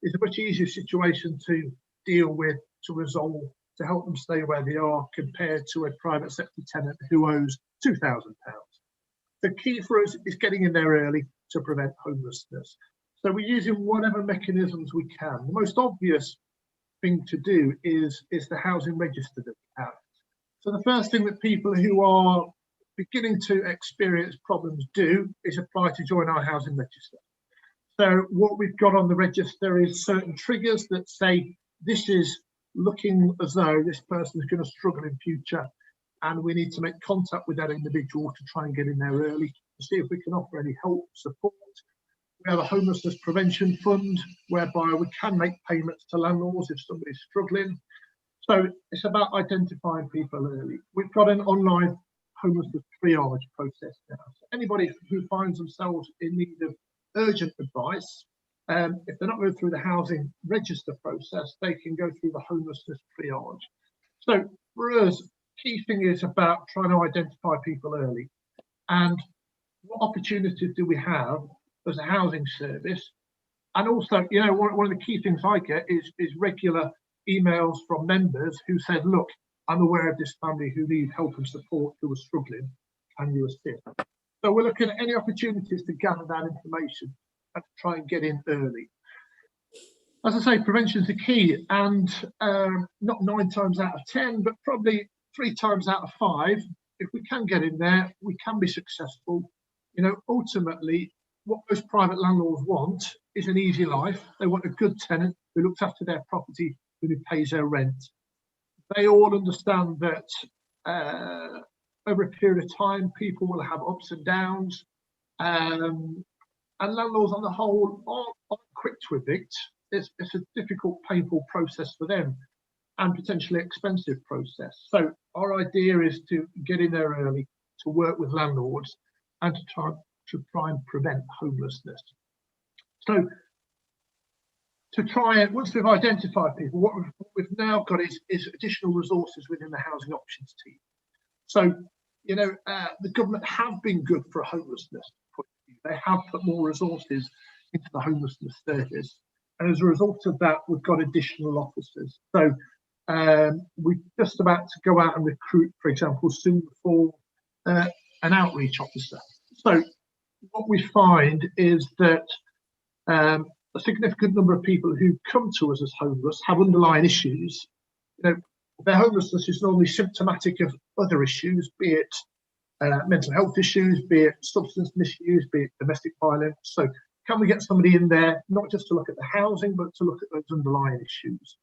is a much easier situation to deal with, to resolve, to help them stay where they are, compared to a private sector tenant who owes £2,000. The key for us is getting in there early to prevent homelessness. So we're using whatever mechanisms we can. The most obvious thing to do is the housing register that we have. So the first thing that people who are beginning to experience problems do is apply to join our housing register. So what we've got on the register is certain triggers that say this is looking as though this person is going to struggle in future, and we need to make contact with that individual to try and get in there early to see if we can offer any help, support. We have a homelessness prevention fund whereby we can make payments to landlords if somebody's struggling. So it's about identifying people early. We've got an online homelessness triage process now. So anybody who finds themselves in need of urgent advice, if they're not going through the housing register process, they can go through the homelessness triage. So for us, key thing is about trying to identify people early. And what opportunities do we have as a housing service? And also, you know, one of the key things I get is regular emails from members who said, look, I'm aware of this family who need help and support, who are struggling, can you assist? So we're looking at any opportunities to gather that information. and to try and get in early. As I say, prevention is the key, and not 9 times out of 10, but probably 3 times out of 5, if we can get in there, we can be successful. You know, ultimately, what most private landlords want is an easy life. They want a good tenant who looks after their property, who pays their rent. They all understand that over a period of time, people will have ups and downs, and landlords on the whole aren't quick to evict. It's a difficult, painful process for them, and potentially expensive process. So our idea is to get in there early, to work with landlords, and to try and prevent homelessness. So to try and, once we've identified people, what we've now got is additional resources within the housing options team. So, you know, the government have been good for homelessness. They have put more resources into the homelessness service. And as a result of that, we've got additional officers. So we're just about to go out and recruit, for example, soon for an outreach officer. So what we find is that a significant number of people who come to us as homeless have underlying issues. You know, their homelessness is normally symptomatic of other issues, be it mental health issues, be it substance misuse, be it domestic violence. So can we get somebody in there, not just to look at the housing, but to look at those underlying issues?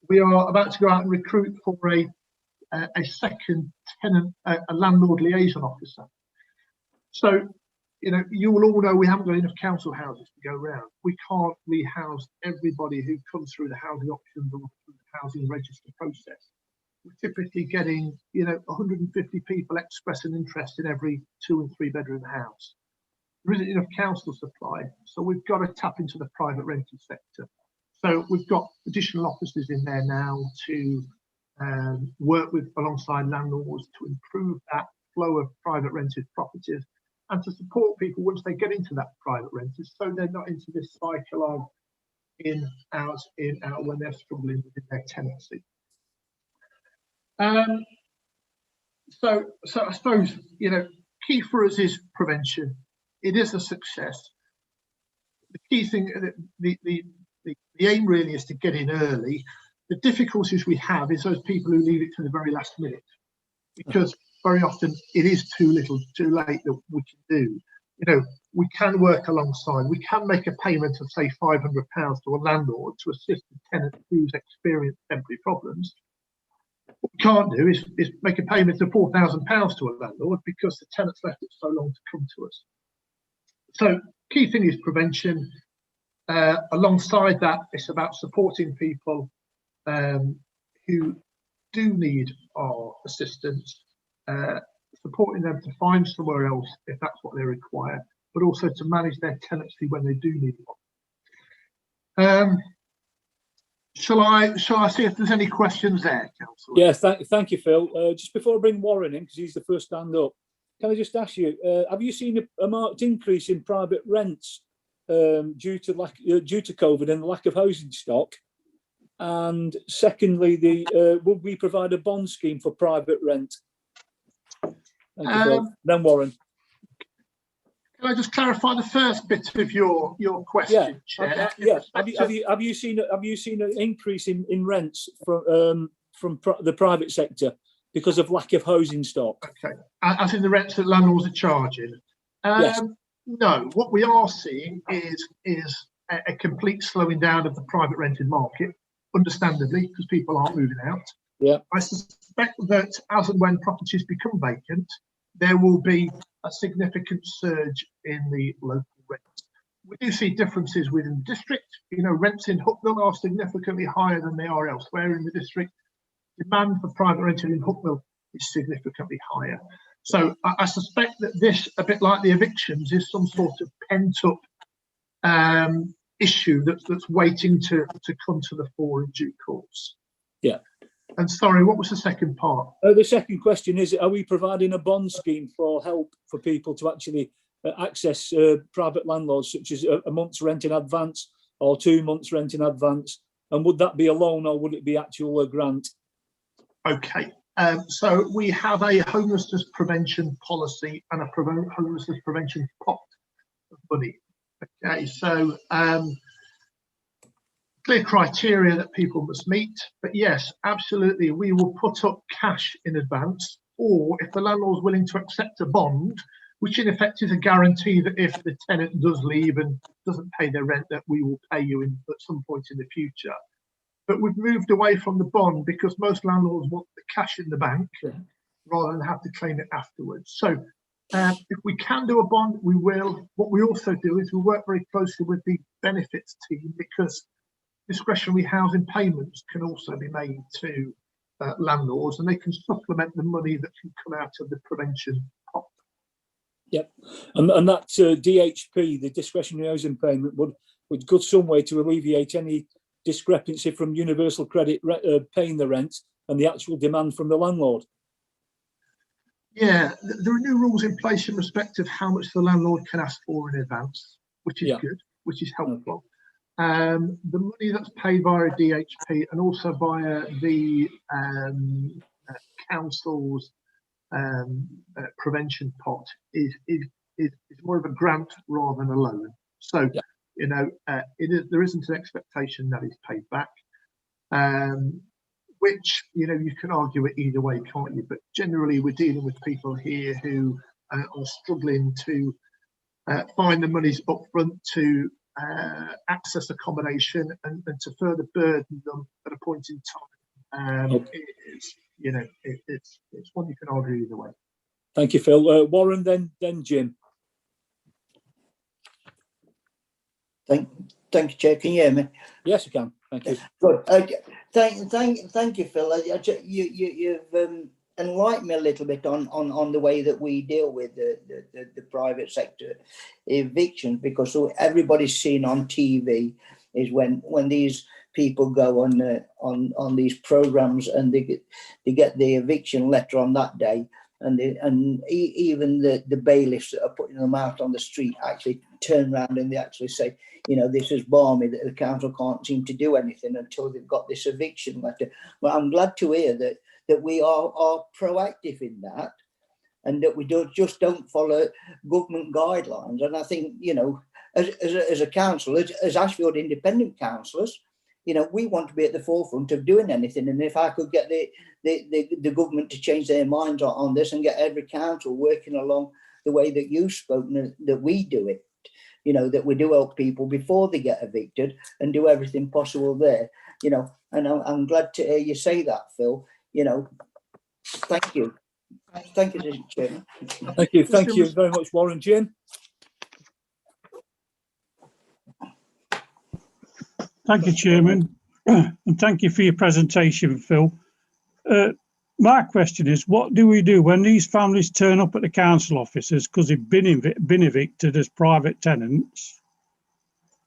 We are about to go out and recruit for a second tenant, a landlord liaison officer. So, you know, you will all know we haven't got enough council houses to go around. We can't rehouse everybody who comes through the housing options or through the housing register process. We're typically getting, you know, 150 people express an interest in every 2 and 3 bedroom house. There isn't enough council supply, so we've got to tap into the private rented sector. So we've got additional officers in there now to work with alongside landlords to improve that flow of private rented properties and to support people once they get into that private rented, so they're not into this cycle of in, out when they're struggling within their tenancy. So I suppose, you know, key for us is prevention. It is a success. The key thing, the aim really is to get in early. The difficulties we have is those people who leave it to the very last minute, because very often it is too little, too late that we can do. You know, we can work alongside. We can make a payment of, say, £500 to a landlord to assist a tenant who's experienced temporary problems. What we can't do is make a payment of £4,000 to a landlord because the tenant's left it so long to come to us. So key thing is prevention. Alongside that, it's about supporting people who do need our assistance, supporting them to find somewhere else if that's what they require, but also to manage their tenancy when they do need one. Shall I see if there's any questions there, Councillor? Yes, thank you, Phil. Just before I bring Warren in, because he's the first stand up, can I just ask you, have you seen a marked increase in private rents due to COVID and the lack of housing stock? And secondly, would we provide a bond scheme for private rent? Thank you, Phil. Then Warren. Can I just clarify the first bit of your question, Chair? Yeah. Have you seen an increase in rents from the private sector because of lack of housing stock? Okay, as in the rents that landlords are charging. Yes. No, what we are seeing is a complete slowing down of the private rented market, understandably, because people aren't moving out. Yeah. I suspect that as and when properties become vacant, there will be a significant surge in the local rents. We do see differences within the district. You know, rents in Hucknall are significantly higher than they are elsewhere in the district. Demand for private rented in Hucknall is significantly higher. So I suspect that this, a bit like the evictions, is some sort of pent-up issue that's waiting to come to the fore in due course. Yeah. And sorry, what was the second part? The second question is, are we providing a bond scheme for help for people to actually access private landlords, such as a month's rent in advance or 2 months rent in advance? And would that be a loan or would it be actual a grant? Okay, so we have a homelessness prevention policy and a homelessness prevention pot of money. Okay, so clear criteria that people must meet, but yes, absolutely, we will put up cash in advance, or if the landlord's willing to accept a bond, which in effect is a guarantee that if the tenant does leave and doesn't pay their rent, that we will pay you at some point in the future. But we've moved away from the bond because most landlords want the cash in the bank rather than have to claim it afterwards. So if we can do a bond, we will. What we also do is we work very closely with the benefits team, because discretionary housing payments can also be made to landlords, and they can supplement the money that can come out of the prevention pot. Yep, and that DHP, the discretionary housing payment, would go some way to alleviate any discrepancy from universal credit paying the rent and the actual demand from the landlord. Yeah, there are new rules in place in respect of how much the landlord can ask for in advance, which is good, which is helpful. The money that's paid via DHP and also via the council's prevention pot is more of a grant rather than a loan. So, you know, there isn't an expectation that is paid back, which, you know, you can argue it either way, can't you? But generally, we're dealing with people here who are struggling to find the monies up front to access accommodation and to further burden them at a point in time. It's, you know, it's one you can argue either way. Thank you, Phil. Warren, then Jim. Thank you, Chair. Can you hear me? Yes, I can. Thank you. Good. Thank you, Phil. You've enlightened me a little bit on the way that we deal with the private sector evictions, because everybody's seen on TV is when these people go on these programs and they get the eviction letter on that day, and even the bailiffs that are putting them out on the street actually turn around and they actually say, you know, this is balmy that the council can't seem to do anything until they've got this eviction letter. Well, I'm glad to hear that we are proactive in that, and that we don't follow government guidelines. And I think, you know, as a council, as Ashfield independent councillors, you know, we want to be at the forefront of doing anything. And if I could get the government to change their minds on this and get every council working along the way that you've spoken, that we do it, you know, that we do help people before they get evicted and do everything possible there, you know, and I'm glad to hear you say that, Phil, you know. Thank you. Thank you, Chairman. Thank you very much, Warren. Jim? Thank you, Chairman, and thank you for your presentation, Phil. My question is, what do we do when these families turn up at the council offices because they've been evicted as private tenants,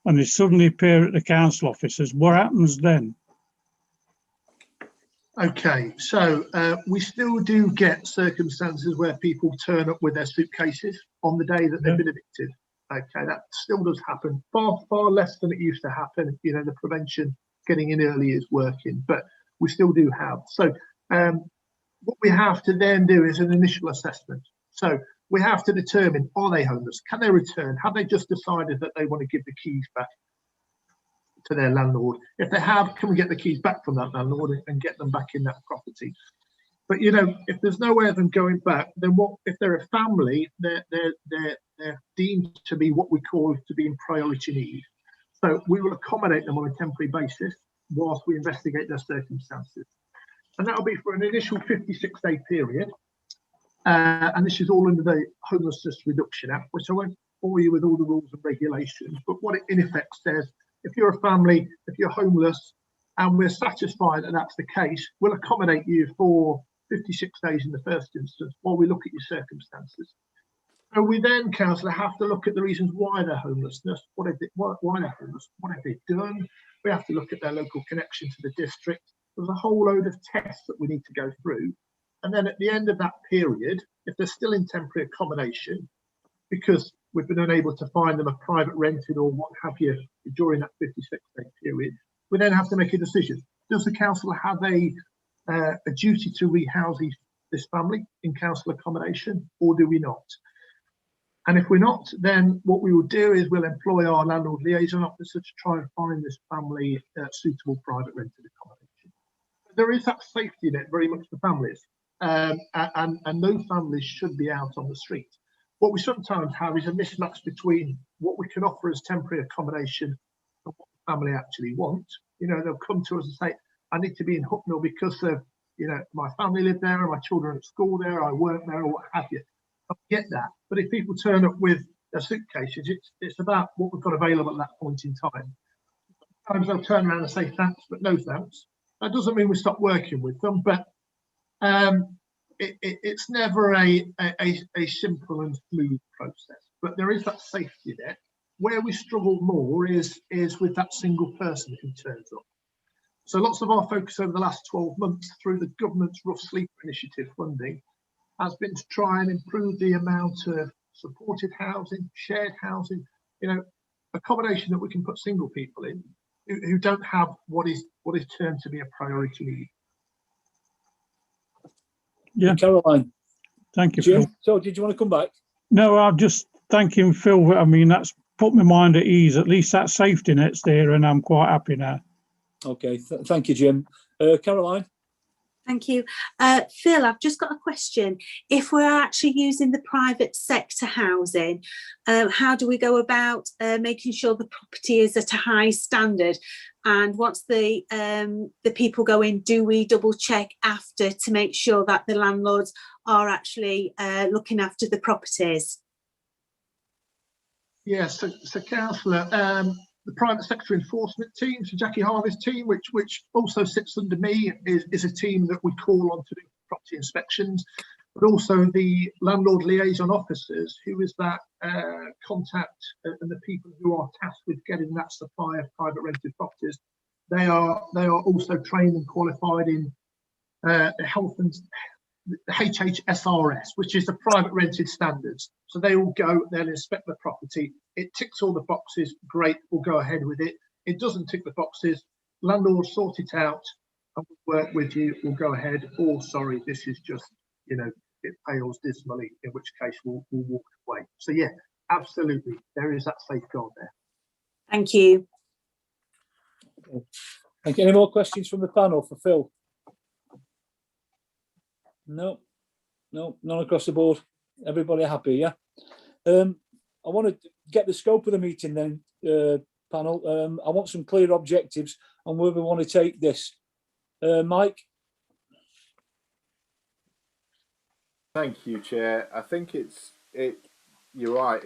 and they suddenly appear at the council offices? What happens then? Okay, so we still do get circumstances where people turn up with their suitcases on the day that they've been evicted. Okay, that still does happen, far less than it used to happen. You know, the prevention getting in early is working, but we still do have. So what we have to then do is an initial assessment. So we have to determine, are they homeless? Can they return? Have they just decided that they want to give the keys back to their landlord? If they have, can we get the keys back from that landlord and get them back in that property? But, you know, if there's no way of them going back, then what if they're a family? They're deemed to be what we call to be in priority need. So we will accommodate them on a temporary basis whilst we investigate their circumstances. And that'll be for an initial 56-day period. And this is all under the Homelessness Reduction Act, which I won't bore you with all the rules and regulations. But what it in effect says, if you're a family, if you're homeless, and we're satisfied that that's the case, we'll accommodate you for 56 days in the first instance while we look at your circumstances. So we then, councillor, have to look at the reasons why they're homelessness, why they're homeless, what have they done. We have to look at their local connection to the district. There's a whole load of tests that we need to go through. And then at the end of that period, if they're still in temporary accommodation, because we've been unable to find them a private rented or what have you during that 56-day period, we then have to make a decision. Does the council have a duty to rehouse this family in council accommodation, or do we not? And if we're not, then what we will do is we'll employ our landlord liaison officer to try and find this family suitable private rented accommodation. There is that safety net very much for families, and no families should be out on the street. What we sometimes have is a mismatch between what we can offer as temporary accommodation and what the family actually want. You know, they'll come to us and say, I need to be in Hucknall because of, you know, my family live there and my children are at school there, I work there, or what have you. I get that. But if people turn up with their suitcases, it's about what we've got available at that point in time. Sometimes they'll turn around and say thanks, but no thanks. That doesn't mean we stop working with them, but it's never a simple and smooth process. But there is that safety net. Where we struggle more is with that single person who turns up. So lots of our focus over the last 12 months through the government's Rough Sleeper Initiative funding has been to try and improve the amount of supported housing, shared housing, you know, accommodation that we can put single people in who don't have what is termed to be a priority need. Yeah, Caroline. Thank you, Jim, Phil. so did you want to come back? No, I'm just thanking Phil. I mean, that's put my mind at ease. At least that safety net's there, and I'm quite happy now. Okay, thank you, Jim. Caroline? Thank you. Phil, I've just got a question. If we're actually using the private sector housing, how do we go about making sure the property is at a high standard? And once the people go in, do we double check after to make sure that the landlords are actually looking after the properties? Yes, so Councillor, the private sector enforcement team, so Jackie Harvey's team, which also sits under me, is a team that we call on to do property inspections, but also the landlord liaison officers, who is that contact and the people who are tasked with getting that supply of private rented properties. They are also trained and qualified in health and the HHSRS, which is the private rented standards. So they will go, they'll inspect the property. It ticks all the boxes, great, we'll go ahead with it. It doesn't tick the boxes, landlord sort it out and we'll work with you, we'll go ahead. Or sorry, this is just, you know, it fails dismally, in which case we'll walk away. So yeah, absolutely, there is that safeguard there. Thank you. Thank you. Any more questions from the panel for Phil? No, none across the board. Everybody happy, yeah? I want to get the scope of the meeting then, panel. I want some clear objectives on where we want to take this. Mike? Thank you, Chair. I think you're right.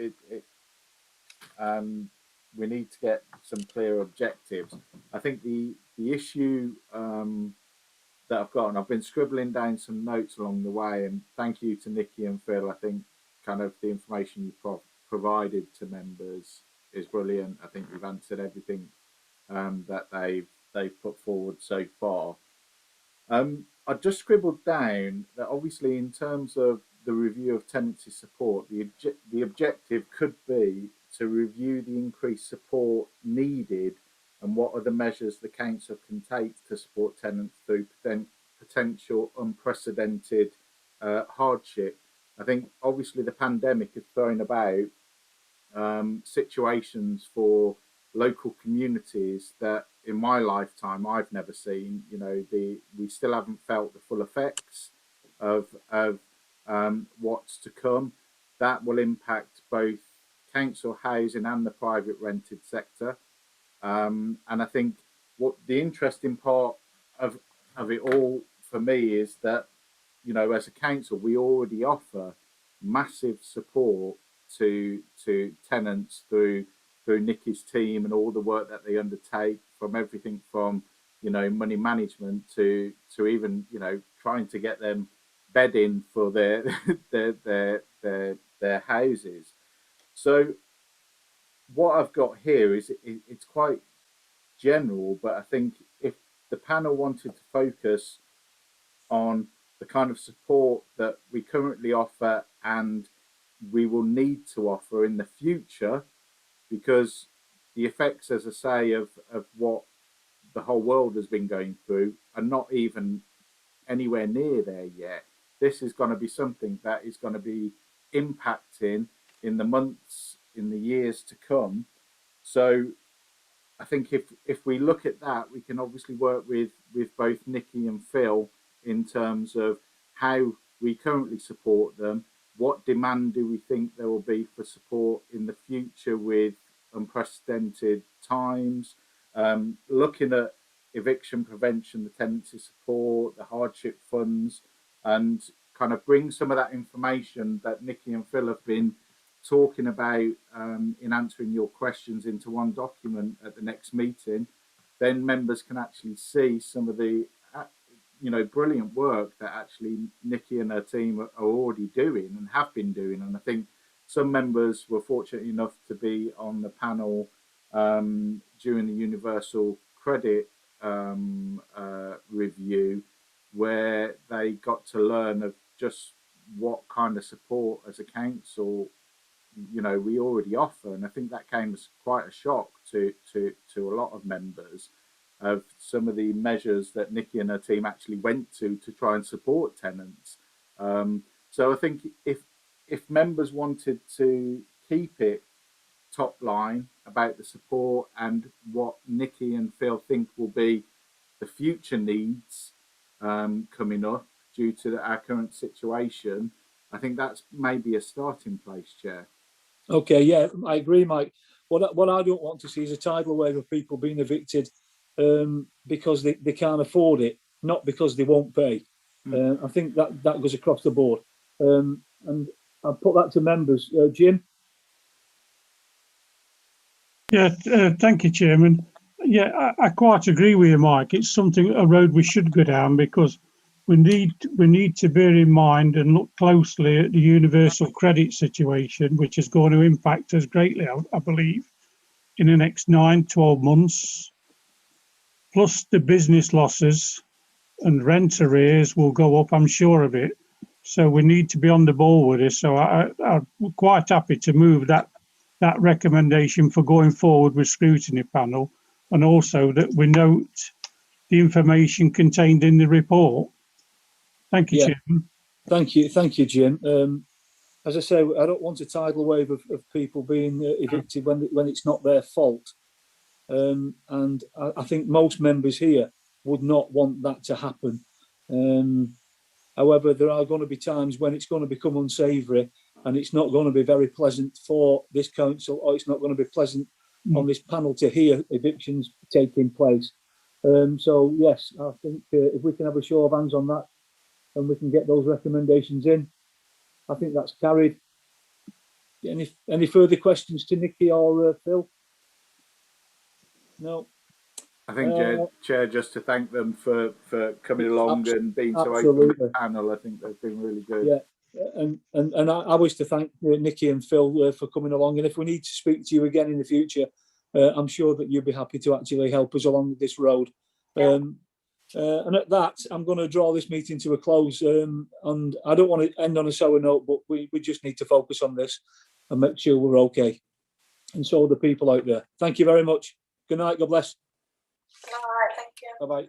We need to get some clear objectives. I think the issue that I've got, and I've been scribbling down some notes along the way, and thank you to Nikki and Phil. I think kind of the information you provided to members is brilliant. I think you've answered everything that they've put forward so far. I just scribbled down that obviously in terms of the review of tenancy support, the objective could be to review the increased support needed and what are the measures the council can take to support tenants through potential unprecedented hardship. I think obviously the pandemic has thrown about situations for local communities that in my lifetime I've never seen. You know, we still haven't felt the full effects of what's to come. That will impact both council housing and the private rented sector. And I think what the interesting part of it all for me is that, you know, as a council, we already offer massive support to tenants through Nikki's team and all the work that they undertake, from everything from, you know, money management to even, you know, trying to get them bedding for their their houses. So what I've got here is it's quite general, but I think if the panel wanted to focus on the kind of support that we currently offer and we will need to offer in the future, because the effects, as I say, of what the whole world has been going through are not even anywhere near there yet. This is going to be something that is going to be impacting in the months, in the years to come. So I think if we look at that, we can obviously work with both Nikki and Phil in terms of how we currently support them. What demand do we think there will be for support in the future with unprecedented times? Looking at eviction prevention, the tenancy support, the hardship funds, and kind of bring some of that information that Nikki and Phil have been talking about in answering your questions into one document at the next meeting. Then members can actually see some of the brilliant work that actually Nikki and her team are already doing and have been doing. And I think some members were fortunate enough to be on the panel during the Universal Credit review, where they got to learn of just what kind of support as a council we already offer. And I think that came as quite a shock to a lot of members of some of the measures that Nikki and her team actually went to try and support tenants. So I think if members wanted to keep it top line about the support and what Nikki and Phil think will be the future needs coming up due to our current situation, I think that's maybe a starting place, Chair. Okay, yeah, I agree, Mike. What I don't want to see is a tidal wave of people being evicted because they can't afford it, not because they won't pay. I think that goes across the board. And I'll put that to members. Jim? Yeah, thank you, Chairman. Yeah, I quite agree with you, Mike. It's a road we should go down, because we need to bear in mind and look closely at the universal credit situation, which is going to impact us greatly, I believe, in the next 9-12 months. Plus the business losses and rent arrears will go up, I'm sure of it. So we need to be on the ball with this. So I'm quite happy to move that recommendation for going forward with scrutiny panel, and also that we note the information contained in the report. Thank you, Chairman. Thank you, Jim. As I say, I don't want a tidal wave of people being evicted when it's not their fault. And I think most members here would not want that to happen. However, there are going to be times when it's going to become unsavoury, and it's not going to be very pleasant for this council, or it's not going to be pleasant on this panel to hear evictions taking place. So yes, I think if we can have a show of hands on that, and we can get those recommendations in, I think that's carried. Any further questions to Nikki or Phil? No. I think, Chair, just to thank them for coming along and being so open with the panel. I think they've been really good. Yeah, and I wish to thank Nikki and Phil for coming along. And if we need to speak to you again in the future, I'm sure that you'll be happy to actually help us along this road. Yeah. And at that, I'm going to draw this meeting to a close. And I don't want to end on a sour note, but we just need to focus on this and make sure we're okay. And so are the people out there. Thank you very much. Good night. God bless. All right, thank you. Bye-bye.